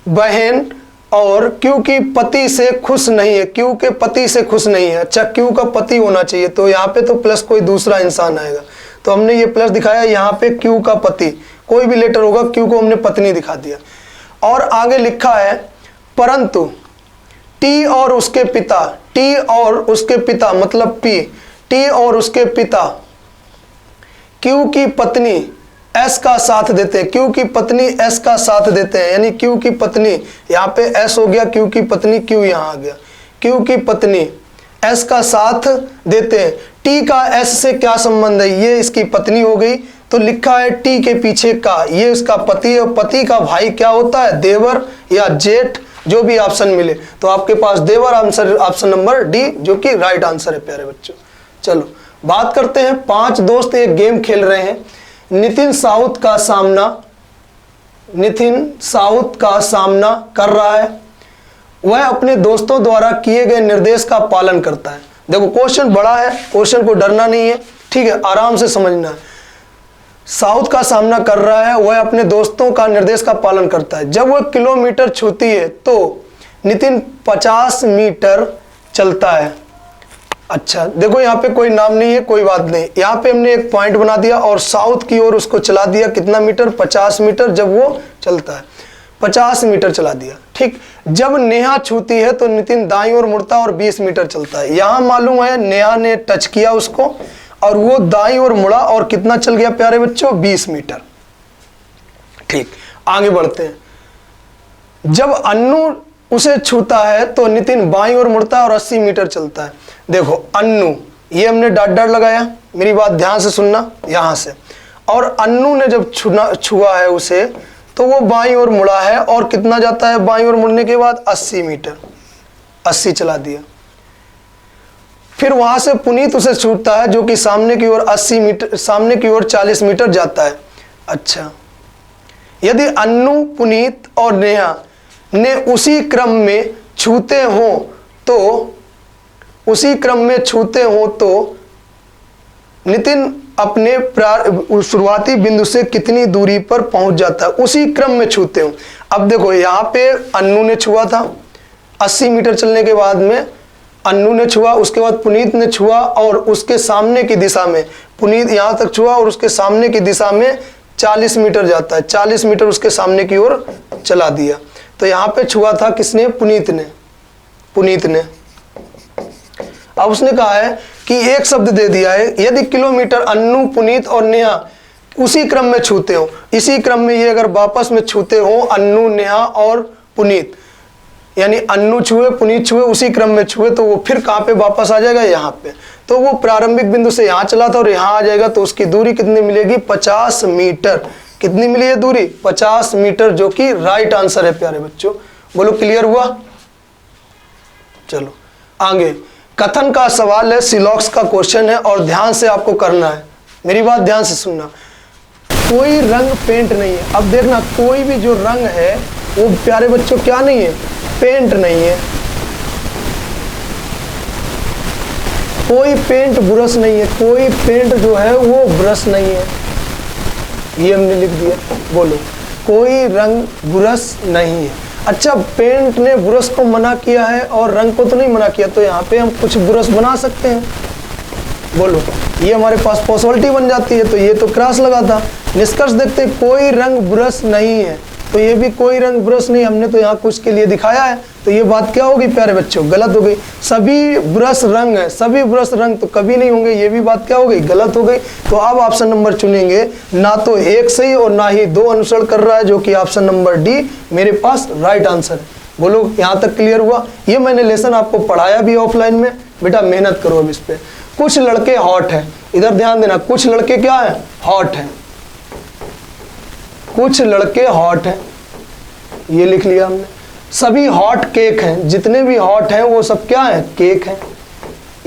बहन और Q की पति से खुश नहीं है, Q के पति से खुश नहीं है। अच्छा, Q का पति होना चाहिए, तो यहाँ पे तो प्लस कोई दूसरा इंसान आएगा, तो हमने ये प्लस दिखाया। यहाँ पे Q का पति, कोई भी लेटर होगा, Q को हमने पत्नी दिखा दिया। और आगे लिखा है परंतु T और उसके पिता, T और उसके पिता मतलब P, T और उसके पिता Q की पत्नी S का साथ देते हैं, Q की पत्नी S का साथ देते हैं, यानी Q की पत्नी, यहाँ पे S हो गया, Q की पत्नी, Q यहाँ आ गया, Q की पत्नी S का साथ देते हैं। T का S से क्या संबंध है? ये इसकी पत्नी हो गई, तो लिखा है T के पीछे का, ये इसका पति है, और पति का भाई क्या होता है? देवर या जेठ, जो भी ऑप्शन मिले। तो आपके पास देवर आंसर, ऑप्शन नंबर डी, जो कि राइट आंसर है प्यारे बच्चों। चलो बात करते हैं, 5 दोस्त एक गेम खेल रहे हैं। नितिन साउथ का सामना कर रहा है। वह अपने दोस्तों द्वारा किए गए निर्देश का पालन करता है। देखो क्वेश्चन बड़ा है, क्वेश्चन को डरना नहीं है, ठीक है, आराम से समझना है। साउथ का सामना कर रहा है, वह अपने दोस्तों का निर्देश का पालन करता है। जब वह किलोमीटर छूती है तो नितिन 50 मीटर चलता है। अच्छा देखो, यहाँ पे कोई नाम नहीं है, कोई बात नहीं, यहाँ पे हमने एक पॉइंट बना दिया और साउथ की ओर उसको चला दिया। कितना मीटर? 50 मीटर। जब वो चलता है 50 मीटर चला दिया, ठीक। जब नेहा छूती है तो नितिन दाईं ओर मुड़ता है और 20 मीटर चलता है। यहाँ मालूम है नेहा ने टच किया उसको और वो दाईं ओर मुड़ा और कितना चल गया प्यारे बच्चों? 20 मीटर, ठीक। आगे बढ़ते हैं। जब अन्नू उसे छूता है तो नितिन बाईं ओर मुड़ता है और 80 मीटर चलता है। देखो अन्नू, ये हमने डॉट डॉट लगाया, मेरी बात ध्यान से सुनना यहां से। और अन्नू ने जब छुआ है उसे, तो वो बाईं ओर मुड़ा है और कितना जाता है बाईं ओर मुड़ने के बाद? 80 मीटर, 80 चला दिया। फिर वहां से पुनीत उसे छूटता है, जो कि सामने की ओर 80 मीटर, सामने की ओर 40 मीटर जाता है। अच्छा, यदि अन्नू, पुनीत और नेहा ने उसी क्रम में छूते हो तो नितिन अपने शुरुआती बिंदु से कितनी दूरी पर पहुंच जाता है? उसी क्रम में छूते हो। अब देखो यहाँ पे अन्नू ने छुआ था, 80 मीटर चलने के बाद में अन्नू ने छुआ, उसके बाद पुनीत ने छुआ और उसके सामने की दिशा में पुनीत यहाँ तक छुआ और उसके सामने की दिशा में 40 मीटर जाता है। 40 मीटर उसके सामने की ओर चला दिया। तो यहाँ पे छुआ था किसने? पुनीत ने। अब उसने कहा है कि एक शब्द दे दिया है, यदि किलोमीटर अन्नू, पुनीत और नेहा उसी क्रम में छूते हो, इसी क्रम में ये अगर वापस में छूते हो अन्नू, नेहा और पुनीत, यानी अन्नू छुए, पुनीत छुए, उसी क्रम में छुए, तो वो फिर कहाँ पे वापस आ जाएगा? यहाँ पे। तो वो प्रारंभिक बिंदु से यहाँ चला था और यहाँ आ जाएगा, तो उसकी दूरी कितनी मिलेगी? 50 मीटर। कितनी मिली है दूरी? 50 मीटर, जो कि राइट आंसर है प्यारे बच्चों। बोलो क्लियर हुआ? चलो आगे, कथन का सवाल है, सिलॉक्स का क्वेश्चन है और ध्यान से आपको करना है, मेरी बात ध्यान से सुनना। कोई रंग पेंट नहीं है। अब देखना कोई भी जो रंग है वो प्यारे बच्चों क्या नहीं है, पेंट नहीं है। कोई पेंट ब्रश नहीं है, कोई पेंट जो है वो ब्रश नहीं है, ये हमने लिख दिया। बोलो कोई रंग ब्रश नहीं है। अच्छा पेंट ने ब्रश को मना किया है और रंग को तो नहीं मना किया, तो यहाँ पे हम कुछ ब्रश बना सकते हैं। बोलो ये हमारे पास पॉसिबिलिटी बन जाती है, तो ये तो क्रॉस लगा था। निष्कर्ष देखते हैं कोई रंग ब्रश नहीं है, तो ये भी कोई रंग ब्रश नहीं, हमने तो यहाँ कुछ के लिए दिखाया है, तो ये बात क्या होगी प्यारे बच्चों, गलत हो गई। सभी ब्रश रंग है, सभी ब्रश रंग तो कभी नहीं होंगे, ये भी बात क्या हो गई, गलत हो गई। तो अब ऑप्शन नंबर चुनेंगे, ना तो एक सही और ना ही दो अनुसरण कर रहा है, जो कि ऑप्शन नंबर डी मेरे पास राइट आंसर है। बोलो यहाँ तक क्लियर हुआ। ये मैंने लेसन आपको पढ़ाया भी ऑफलाइन में, बेटा मेहनत करो अब इस पे। कुछ लड़के हॉट है, इधर ध्यान देना, कुछ लड़के क्या है, हॉट है। कुछ लड़के हॉट हैं, ये लिख लिया हमने। सभी हॉट केक हैं, जितने भी हॉट हैं वो सब क्या है, केक हैं।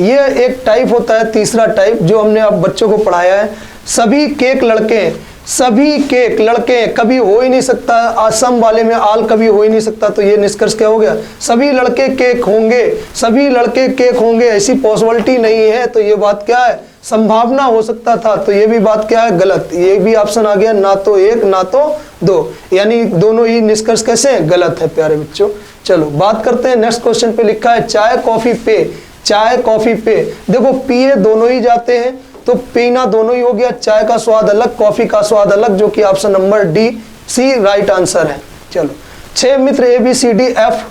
ये एक टाइप होता है, तीसरा टाइप जो हमने अब बच्चों को पढ़ाया है। सभी केक लड़के, सभी केक लड़के कभी हो ही नहीं सकता, असम वाले में आल कभी हो ही नहीं सकता, तो ये निष्कर्ष क्या हो गया, सभी लड़के केक होंगे, सभी लड़के केक होंगे, ऐसी पॉसिबिलिटी नहीं है, तो ये बात क्या है, संभावना हो सकता था, तो ये भी बात क्या है, गलत। ये भी ऑप्शन आ गया, ना तो एक ना तो दो, यानी दोनों ही निष्कर्ष कैसे हैं, गलत है प्यारे बच्चों। चलो बात करते हैं नेक्स्ट क्वेश्चन पे। लिखा है चाय कॉफी पे, चाय कॉफी पे। देखो पिए दोनों ही जाते हैं, तो पीना दोनों ही हो गया, चाय का स्वाद अलग, कॉफी का स्वाद अलग, जो कि option number D C right answer है। चलो 6 मित्र A B C D F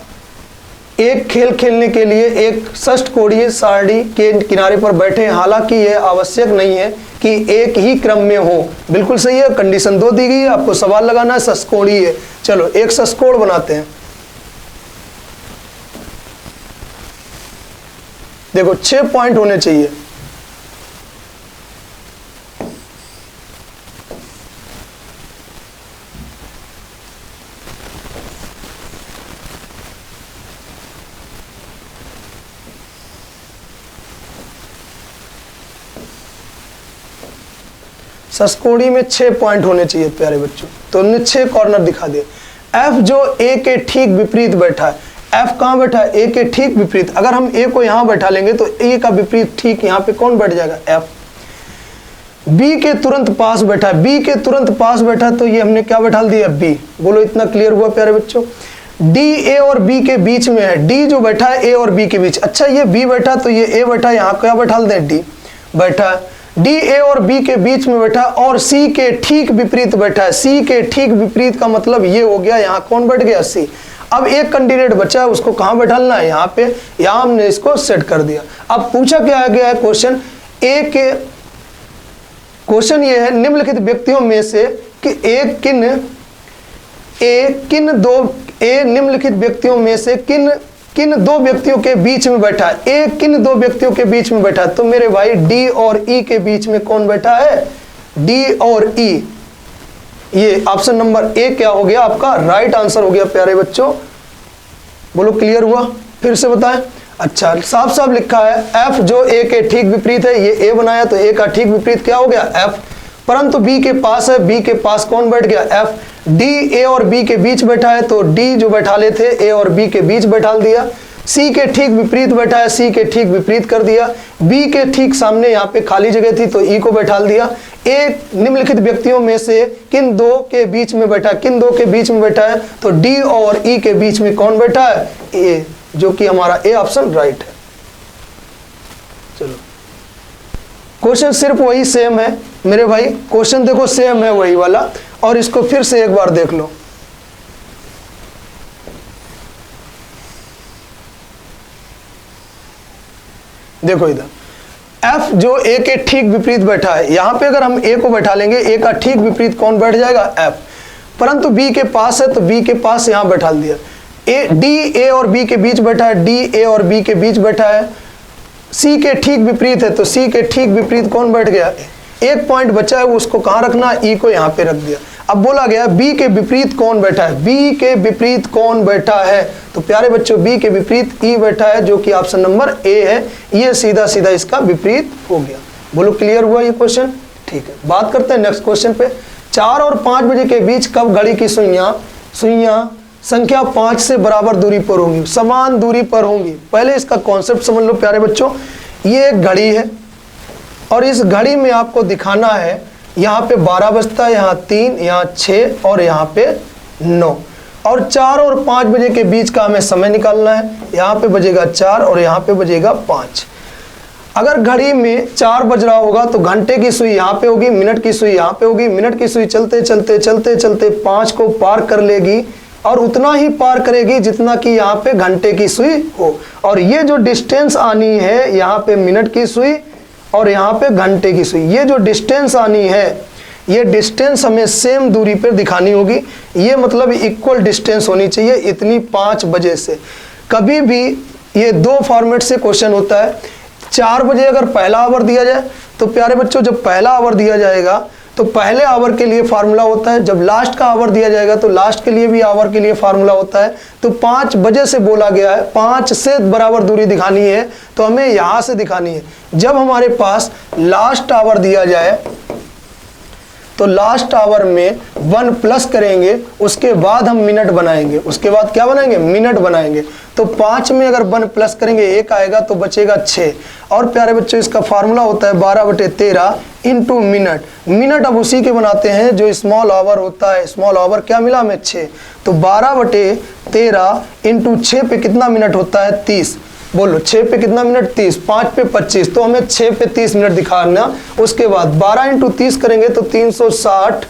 एक खेल खेलने के लिए एक षष्ठकोणीय सारणी के किनारे पर बैठे हैं। हालांकि यह आवश्यक नहीं है कि एक ही क्रम में हो। बिल्कुल सही है, कंडीशन 2 दी गई है, आपको सवाल लगाना है षष्ठकोणीय। चलो एक षष्ठकोण बनाते हैं। देखो 6 पॉइंट होने चाहिए। षष्ठकोणी में 6 पॉइंट होने चाहिए प्यारे बच्चों, तो हमने 6 कॉर्नर दिखा दिए। एफ जो ए के ठीक विपरीत बैठा है, एफ कहाँ बैठा है, ए के ठीक विपरीत। अगर हम ए को यहाँ बैठा लेंगे तो ए का विपरीत ठीक यहाँ पे कौन बैठ जाएगा, एफ। बी के तुरंत पास बैठा है, बी के तुरंत पास बैठा है, तो ये हमने क्या बैठा दिया, बी। बोलो इतना क्लियर हुआ प्यारे बच्चों। डी ए और बी के बीच में है, डी जो बैठा है ए और बी के बीच। अच्छा ये बी बैठा तो ये ए बैठा, यहाँ क्या बैठा दें, डी बैठा है। डी ए और बी के बीच में बैठा और सी के ठीक विपरीत बैठा है। सी के ठीक विपरीत का मतलब ये हो गया, यहाँ कौन बैठ गया, सी। अब एक कैंडिडेट बचा है, उसको कहाँ बैठाना है, यहाँ पे। यहाँ हमने इसको सेट कर दिया। अब पूछा क्या गया है क्वेश्चन, ए के क्वेश्चन ये है, निम्नलिखित व्यक्तियों में से कि निम्नलिखित व्यक्तियों में से किन दो व्यक्तियों के बीच में बैठा है, ए किन दो व्यक्तियों के बीच में बैठा है। तो मेरे भाई डी और ई के बीच में कौन बैठा है, डी और ई। ये ऑप्शन नंबर ए क्या हो गया, आपका राइट आंसर हो गया प्यारे बच्चों। बोलो क्लियर हुआ, फिर से बताएं। अच्छा साफ साफ लिखा है, एफ जो ए के ठीक विपरीत है, ये ए बनाया तो ए का ठीक विपरीत क्या हो गया, एफ। परंतु बी के पास है, बी के पास कौन बैठ गया, एफ। डी ए और बी के बीच बैठा है, तो डी जो बैठा ले थे ए और बी के बीच बैठा दिया। सी के ठीक विपरीत बैठा है, सी के ठीक विपरीत कर दिया। बी के ठीक सामने यहाँ पे खाली जगह थी, तो ई को बैठा दिया। ए निम्नलिखित व्यक्तियों में से किन दो के बीच में बैठा, किन दो के बीच में बैठा है, तो डी और ई के बीच में कौन बैठा है, ए, जो कि हमारा ए ऑप्शन राइट है। चलो क्वेश्चन सिर्फ वही सेम है मेरे भाई, क्वेश्चन देखो सेम है वही वाला, और इसको फिर से एक बार देख लो। देखो इधर F जो A के ठीक विपरीत बैठा है, यहां पे अगर हम A को बैठा लेंगे, A का ठीक विपरीत कौन बैठ जाएगा, F। परंतु B के पास है तो B के पास यहां बैठा दिया। D A और B के बीच बैठा है, D A और B के बीच बैठा है। C के ठीक विपरीत है तो C के ठीक विपरीत कौन बैठ गया, एक पॉइंट बचा है, उसको कहां रखना, E को यहां पे रख दिया। अब बोला गया B के विपरीत कौन बैठा है, B के विपरीत कौन बैठा है, तो प्यारे बच्चों B के विपरीत E बैठा है, जो कि ऑप्शन नंबर A है। ये सीधा सीधा इसका विपरीत हो गया। बोलो क्लियर हुआ ये क्वेश्चन, ठीक है। बात करते हैं नेक्स्ट क्वेश्चन पे। 4 और 5 बजे के बीच कब घड़ी की सुइयां संख्या 5 से बराबर दूरी पर होंगी, समान दूरी पर होंगी। पहले इसका कॉन्सेप्ट समझ लो प्यारे बच्चों। ये एक घड़ी है और इस घड़ी में आपको दिखाना है यहाँ पे 12 बजता है, यहाँ 3, यहाँ 6 और यहाँ पे 9, और 4 और 5 बजे के बीच का हमें समय निकालना है। यहाँ पे बजेगा 4 और यहाँ पे बजेगा 5। अगर घड़ी में 4 बज रहा होगा तो घंटे की सुई यहाँ पे होगी, मिनट की सुई यहाँ पे होगी। मिनट की सुई चलते चलते चलते चलते 5 को पार कर लेगी और उतना ही पार करेगी जितना कि यहाँ पे घंटे की सुई हो। और ये जो डिस्टेंस आनी है यहाँ पे मिनट की सुई और यहाँ पे घंटे की सुई, ये जो डिस्टेंस आनी है ये डिस्टेंस हमें सेम दूरी पर दिखानी होगी। ये मतलब इक्वल डिस्टेंस होनी चाहिए इतनी 5 बजे से। कभी भी ये 2 फॉर्मेट से क्वेश्चन होता है। 4 बजे अगर पहला आवर दिया जाए तो प्यारे बच्चों जब पहला आवर दिया जाएगा तो पहले आवर के लिए फार्मूला होता है, जब लास्ट का आवर दिया जाएगा तो लास्ट के लिए भी आवर के लिए फार्मूला होता है। तो 5 बजे से बोला गया है, 5 से बराबर दूरी दिखानी है तो हमें यहाँ से दिखानी है। जब हमारे पास लास्ट आवर दिया जाए तो लास्ट आवर में 1 प्लस करेंगे, उसके बाद हम मिनट बनाएंगे। उसके बाद क्या बनाएंगे? मिनट बनाएंगे। तो 5 में अगर 1 प्लस करेंगे 1 आएगा तो बचेगा 6। और प्यारे बच्चों इसका फार्मूला होता है 12/13 इंटू मिनट। मिनट अब उसी के बनाते हैं जो स्मॉल आवर होता है। स्मॉल आवर क्या मिला हमें? 6। तो 12/13 इंटू 6 पे कितना मिनट होता है? 30। बोलो 6 पे कितना मिनट? 30। 5 पे 25, तो हमें 6 पे 30 मिनट दिखाना। उसके बाद 12 इंटू 30 करेंगे तो 360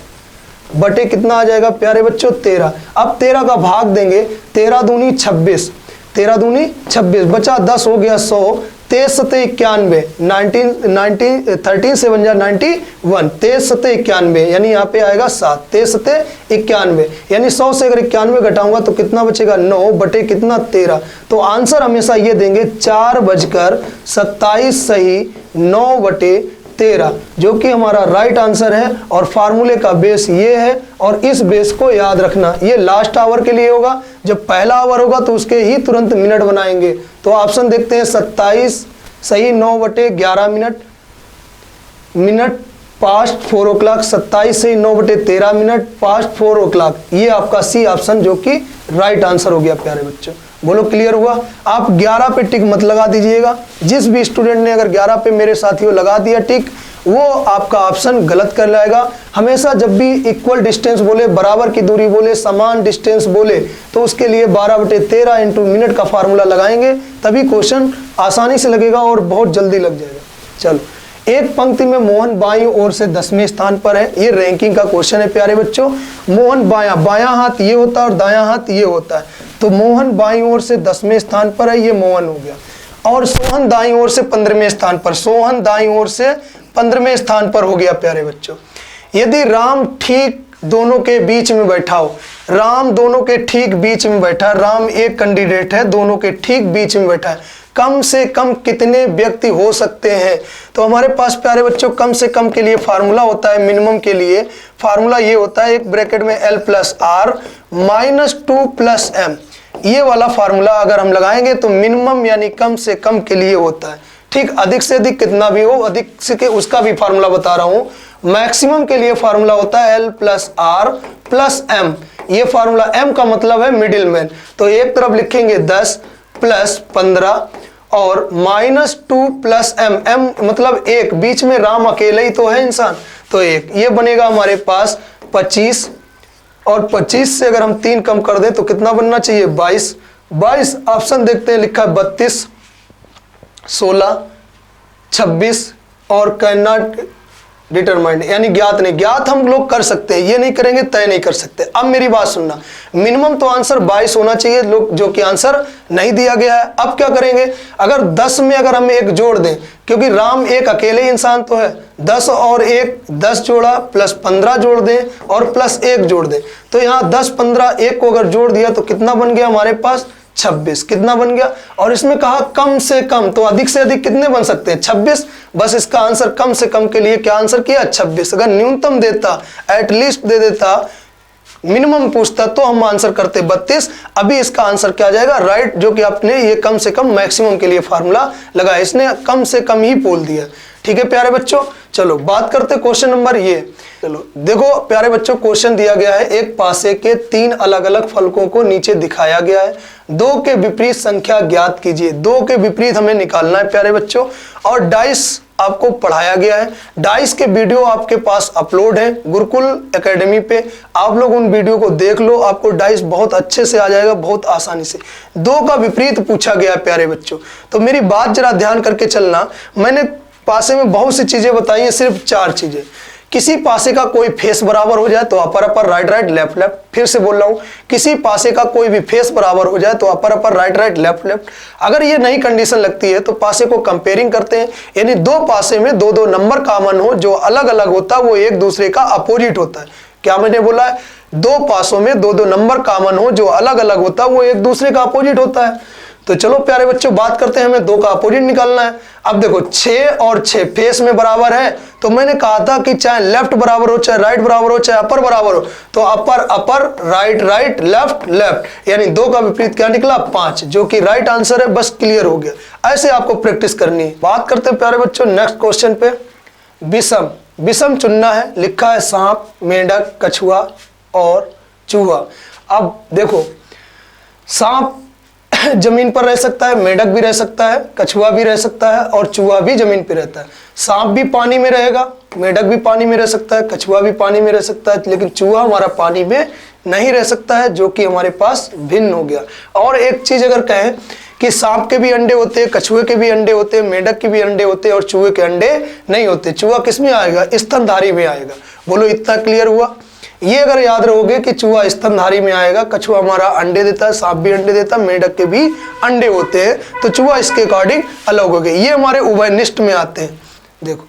बटे कितना आ जाएगा प्यारे बच्चों? 13। अब 13 का भाग देंगे, 13 दूनी 26, 13 दूनी 26, बचा 10 हो गया 100। 23 सते 91, 13 से बन जा 91, 23 सते 91 यानी यहाँ पे आएगा 7, 23 सते 91 यानी 100 से अगर 91 घटाऊंगा तो कितना बचेगा? 9 बटे कितना? 13। तो आंसर हमेशा ये देंगे 4:27 सही 9/13 जो कि हमारा राइट आंसर है। और फार्मूले का बेस ये है और इस बेस को याद रखना। ये लास्ट आवर के लिए होगा, जब पहला आवर होगा तो उसके ही तुरंत मिनट बनाएंगे। तो ऑप्शन देखते हैं 27 सही 9/11 मिनट, मिनट पास्ट 4 o'clock, 27 सही 9/13 मिनट पास्ट 4 o'clock। ये आपका सी ऑप्शन जो कि राइट आंसर हो गया प्यारे बच्चों। बोलो क्लियर हुआ? आप 11 पे टिक मत लगा दीजिएगा। जिस भी स्टूडेंट ने अगर 11 पे मेरे साथियों लगा दिया टिक, वो आपका ऑप्शन गलत कर लाएगा। हमेशा जब भी इक्वल डिस्टेंस बोले, बराबर की दूरी बोले, समान डिस्टेंस बोले तो उसके लिए 12/13 इंटू मिनट का फार्मूला लगाएंगे, तभी क्वेश्चन आसानी से लगेगा और बहुत जल्दी लग जाएगा। चलो, एक पंक्ति में मोहन बाईं ओर से 10वें स्थान पर है। ये रैंकिंग का क्वेश्चन है प्यारे बच्चों। मोहन बायां हाथ ये होता है और दायां हाथ ये होता है। तो मोहन बाईं ओर से 10वें स्थान पर है, ये मोहन हो गया। और सोहन दाईं ओर से 15वें स्थान पर, सोहन दाईं ओर से 15वें स्थान पर हो गया प्यारे बच्चों। यदि राम ठीक दोनों के बीच में बैठा हो, राम दोनों के ठीक बीच में बैठा है, राम एक कैंडिडेट है, दोनों के ठीक बीच में बैठा है, कम से कम कितने व्यक्ति हो सकते हैं? तो हमारे पास प्यारे बच्चों कम से कम के लिए फार्मूला होता है, मिनिमम के लिए फार्मूला ये होता है, एक ब्रैकेट में L + R - 2 + M। ये वाला फार्मूला अगर हम लगाएंगे तो मिनिमम यानी कम से कम के लिए होता है। ठीक, अधिक से अधिक कितना भी हो, अधिक से के उसका भी फार्मूला बता रहा हूं। मैक्सिमम के लिए फार्मूला होता है L + R + M। ये फार्मूला M का मतलब है मिडिल मैन। तो एक तरफ लिखेंगे 10 + 15 और -2 + M। M मतलब एक, बीच में राम अकेले ही तो है इंसान, तो एक, ये बनेगा हमारे पास 25। और 25 से अगर हम 3 कम कर दें तो कितना बनना चाहिए? 22। 22 ऑप्शन देखते हैं, लिखा है 32, 16, 26 और कैन नॉट डिटरमाइंड यानी ज्ञात नहीं। ज्ञात हम लोग कर सकते हैं, ये नहीं करेंगे तय नहीं कर सकते। अब मेरी बात सुनना, मिनिमम तो आंसर 22 होना चाहिए, लोग जो कि आंसर नहीं दिया गया है। अब क्या करेंगे? अगर 10 में अगर हम 1 जोड़ दें, क्योंकि राम एक अकेले इंसान तो है, 10 और 1 10 जोड़ा प्लस 15 जोड़ दें और प्लस 1 जोड़ दें, तो यहाँ 10 15 1 को अगर जोड़ दिया तो कितना बन गया हमारे पास? 26। कितना बन गया? और इसमें कहा कम से कम, तो अधिक से अधिक कितने बन सकते हैं? 26। बस इसका आंसर कम से कम के लिए क्या आंसर किया? 26। अगर न्यूनतम देता, एटलीस्ट दे देता, मिनिमम पूछता तो हम आंसर करते 32। अभी इसका आंसर क्या आ जाएगा? राइट, जो कि आपने ये कम से कम मैक्सिमम के लिए फार्मूला लगाया, इसने कम से कम ही बोल दिया। ठीक है प्यारे बच्चों, चलो बात करते क्वेश्चन नंबर ये। चलो देखो प्यारे बच्चों, क्वेश्चन दिया गया है, एक पासे के 3 अलग अलग फलकों को नीचे दिखाया गया है, 2 के विपरीत संख्या ज्ञात कीजिए। 2 के विपरीत हमें निकालना है प्यारे बच्चों, और डाइस आपको पढ़ाया गया है। डाइस के वीडियो आपके पास अपलोड है गुरुकुल एकेडमी पे, आप लोग उन वीडियो को देख लो, आपको डाइस बहुत अच्छे से आ जाएगा, बहुत आसानी से। 2 का विपरीत पूछा गया है प्यारे बच्चों, तो मेरी बात जरा ध्यान करके चलना। मैंने पासे में बहुत सी चीजें बताई हैं, सिर्फ 4 चीजें। किसी पासे का कोई फेस बराबर हो जाए तो upper upper right right left left. फिर से बोल रहा हूं, किसी पासे का कोई भी फेस बराबर हो जाए तो upper upper right right left left. अगर ये नई कंडीशन लगती है तो पासे को कंपेयरिंग करते हैं, यानी 2 पासे में 2-2 नंबर कॉमन हो, जो अलग अलग होता है वो एक दूसरे का अपोजिट होता है। क्या मैंने बोला है? 2 पासों में 2-2 नंबर कॉमन हो, जो अलग अलग होता है वो एक दूसरे का अपोजिट होता है। तो चलो प्यारे बच्चों बात करते हैं, हमें 2 का अपोजिट निकालना है। अब देखो 6 और 6 फेस में बराबर है, तो मैंने कहा था कि चाहे लेफ्ट बराबर हो, चाहे राइट बराबर हो, चाहे अपर बराबर हो, तो upper upper right right left left, यानी 2 का विपरीत क्या निकला? 5, जो कि राइट आंसर है। बस क्लियर हो गया। ऐसे आपको प्रैक्टिस करनी है। बात करते हैं प्यारे बच्चों नेक्स्ट क्वेश्चन पे। विषम, विषम चुनना है। लिखा है सांप, मेंढक, कछुआ और चूहा। अब देखो सांप जमीन पर रह सकता है, मेंढक भी रह सकता है, कछुआ भी रह सकता है और चूहा भी जमीन पर रहता है। सांप भी पानी में रहेगा, मेंढक भी पानी में रह सकता है, कछुआ भी पानी में रह सकता है, लेकिन चूहा हमारा पानी में नहीं रह सकता है, जो कि हमारे पास भिन्न हो गया। और एक चीज अगर कहें कि सांप के भी अंडे होते हैं, कछुए के भी अंडे होते हैं, मेंढक के भी अंडे होते हैं और चूहे के अंडे नहीं होते। चूहा किस में आएगा? स्तनधारी में आएगा। बोलो इतना क्लियर हुआ? ये अगर याद रहोगे कि चूहा स्तनधारी में आएगा, कछुआ हमारा अंडे देता है, सांप भी अंडे देता है, मेंढक के भी अंडे होते हैं, तो चूहा इसके अकॉर्डिंग अलग हो गए। ये हमारे उभयनिष्ठ में आते हैं। देखो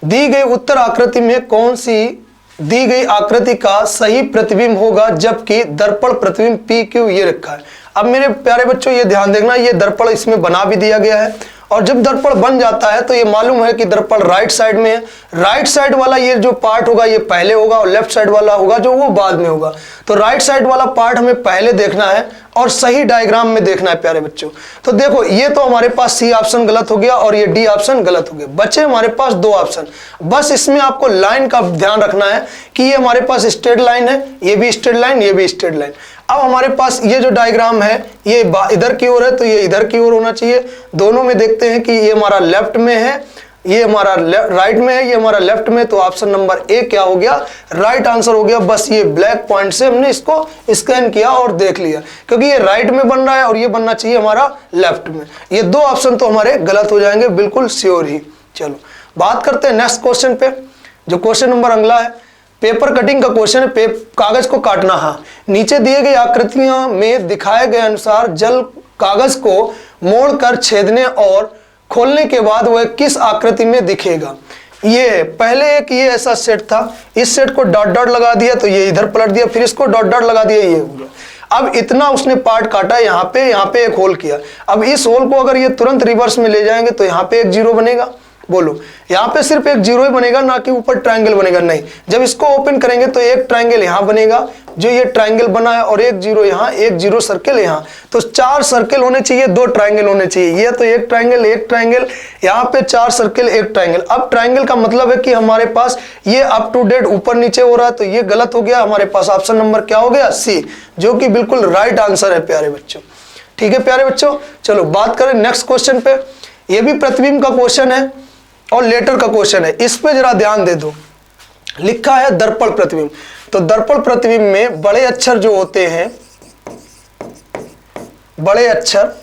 दी गई उत्तर आकृति में कौन सी दी गई आकृति का सही प्रतिबिंब होगा, जबकि दर्पण प्रतिबिंब PQ ये रखा है। अब मेरे प्यारे बच्चों ये ध्यान देखना, ये दर्पण इसमें बना भी दिया गया है, और जब दर्पण बन जाता है तो ये मालूम है कि दर्पण राइट साइड में है। राइट साइड वाला ये जो पार्ट होगा ये पहले होगा, और लेफ्ट साइड वाला होगा जो वो बाद में होगा। तो राइट साइड वाला पार्ट हमें पहले देखना है और सही डायग्राम में देखना है प्यारे बच्चों। तो देखो ये तो हमारे पास C ऑप्शन गलत हो गया और ये D ऑप्शन गलत हो गया, बचे हमारे पास 2 ऑप्शन। बस इसमें आपको लाइन का ध्यान रखना है कि ये हमारे पास स्ट्रेट लाइन है, ये भी स्ट्रेट लाइन, ये भी स्ट्रेट लाइन। अब हमारे पास ये जो डायग्राम है ये इधर की ओर है, तो ये इधर की ओर होना चाहिए। दोनों में देखते हैं कि ये हमारा लेफ्ट में है, ये हमारा राइट में है, ये हमारा लेफ्ट में, तो ऑप्शन नंबर A क्या हो गया? राइट आंसर हो गया। बस ये ब्लैक पॉइंट से हमने इसको स्कैन किया और देख लिया, क्योंकि ये राइट में बन रहा है और ये बनना चाहिए हमारा लेफ्ट में। ये 2 ऑप्शन तो हमारे गलत हो जाएंगे, बिल्कुल श्योर ही। चलो बात करते हैं नेक्स्ट क्वेश्चन पे, जो क्वेश्चन नंबर अगला है। पेपर कटिंग का क्वेश्चन है, कागज को काटना। हाँ, नीचे दिए गए आकृतियों में दिखाए गए अनुसार जल कागज को मोड़कर छेदने और खोलने के बाद वह किस आकृति में दिखेगा? ये पहले एक ये ऐसा सेट था, इस सेट को डॉट डॉट लगा दिया तो ये इधर पलट दिया, फिर इसको डॉट डॉट लगा दिया, ये हो गया। अब इतना उसने पार्ट काटा, यहाँ पे एक होल किया। अब इस होल को अगर ये तुरंत रिवर्स में ले जाएंगे तो यहाँ पे एक 0 बनेगा। बोलो यहाँ पे सिर्फ एक 0 ही बनेगा, ना कि ऊपर ट्रायंगल बनेगा। नहीं, जब इसको ओपन करेंगे तो एक ट्रायंगल यहाँ बनेगा, जो ये ट्रायंगल बना है, और एक 0 यहाँ, एक 0 सर्कल यहाँ। तो 4 सर्कल होने चाहिए, 2 ट्रायंगल होने चाहिए। ये तो एक ट्रायंगल, यहाँ पे 4 सर्कल, एक ट्रायंगल। अब ट्रायंगल का मतलब है कि हमारे पास ये अप टू डेट ऊपर नीचे हो रहा है, तो ये गलत हो गया। हमारे पास ऑप्शन नंबर क्या हो गया? C, जो कि बिल्कुल राइट आंसर है प्यारे बच्चों। ठीक है प्यारे बच्चों, चलो बात करें नेक्स्ट क्वेश्चन पे। ये भी प्रतिबिंब का क्वेश्चन है और लेटर का क्वेश्चन है, इस पे जरा ध्यान दे दो। लिखा है दर्पण प्रतिबिंब। तो दर्पण प्रतिबिंब में बड़े अक्षर जो होते हैं, बड़े अक्षर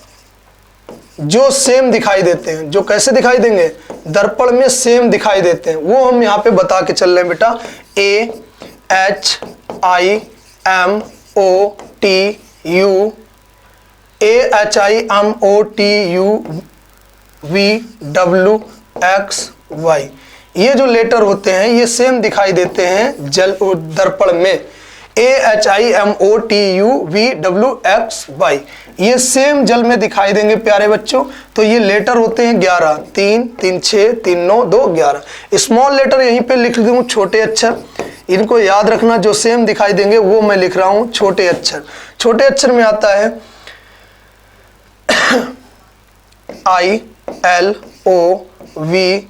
जो सेम दिखाई देते हैं, जो कैसे दिखाई देंगे? दर्पण में सेम दिखाई देते हैं, वो हम यहाँ पे बता के चल रहे हैं बेटा। AHIMOTUVWXY, ये जो लेटर होते हैं ये सेम दिखाई देते हैं दर्पण में। AHIMOTUVWXY, ये सेम जल में दिखाई देंगे प्यारे बच्चों। तो ये लेटर होते हैं 11, 3, 3, 6, 3, 9, 2, 11। स्मॉल लेटर यहीं पे लिख दूं, छोटे अक्षर, इनको याद रखना। जो सेम दिखाई देंगे वो मैं लिख रहा हूं छोटे अक्षर। छोटे अक्षर में आता है ILOVE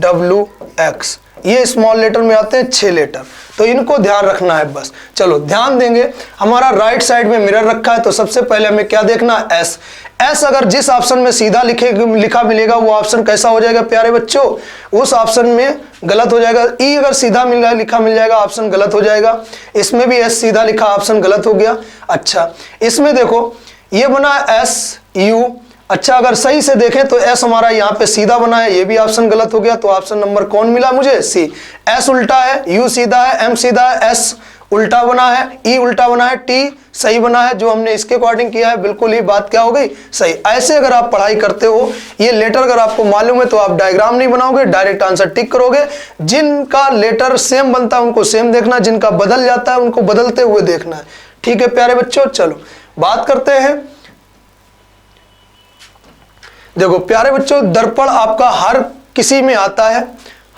WX, ये स्मॉल लेटर में आते हैं 6 लेटर, तो इनको ध्यान रखना है बस। चलो ध्यान देंगे, हमारा राइट साइड में मिरर रखा है, तो सबसे पहले हमें क्या देखना है, एस। एस अगर जिस ऑप्शन में सीधा लिखा मिलेगा वो ऑप्शन कैसा हो जाएगा प्यारे बच्चों, उस ऑप्शन में गलत हो जाएगा। ई अगर सीधा लिखा मिल जाएगा ऑप्शन गलत हो जाएगा। इसमें भी एस सीधा लिखा ऑप्शन गलत हो गया। अच्छा, इसमें देखो ये बना SU, अच्छा अगर सही से देखें तो एस हमारा यहाँ पे सीधा बना है, ये भी ऑप्शन गलत हो गया, तो ऑप्शन नंबर कौन मिला मुझे, सी। एस उल्टा है, यू सीधा है, एम सीधा है, एस उल्टा बना है, ई उल्टा बना है, टी सही बना है, जो हमने इसके अकॉर्डिंग किया है बिल्कुल ही बात क्या हो गई, सही। ऐसे अगर आप पढ़ाई करते हो, ये लेटर अगर आपको मालूम है तो आप डायग्राम नहीं बनाओगे, डायरेक्ट आंसर टिक करोगे। जिनका लेटर सेम बनता है उनको सेम देखना, जिनका बदल जाता है उनको बदलते हुए देखना है। ठीक है प्यारे बच्चों, चलो बात करते हैं। देखो प्यारे बच्चों, दर्पण आपका हर किसी में आता है,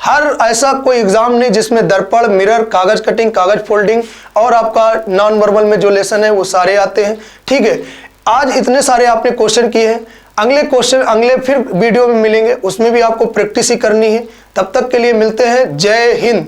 हर ऐसा कोई एग्जाम नहीं जिसमें दर्पण, मिरर, कागज कटिंग, कागज फोल्डिंग और आपका नॉन वर्बल में जो लेसन है वो सारे आते हैं। ठीक है, आज इतने सारे आपने क्वेश्चन किए हैं, अगले क्वेश्चन अगले फिर वीडियो में मिलेंगे, उसमें भी आपको प्रैक्टिस ही करनी है। तब तक के लिए मिलते हैं, जय हिंद।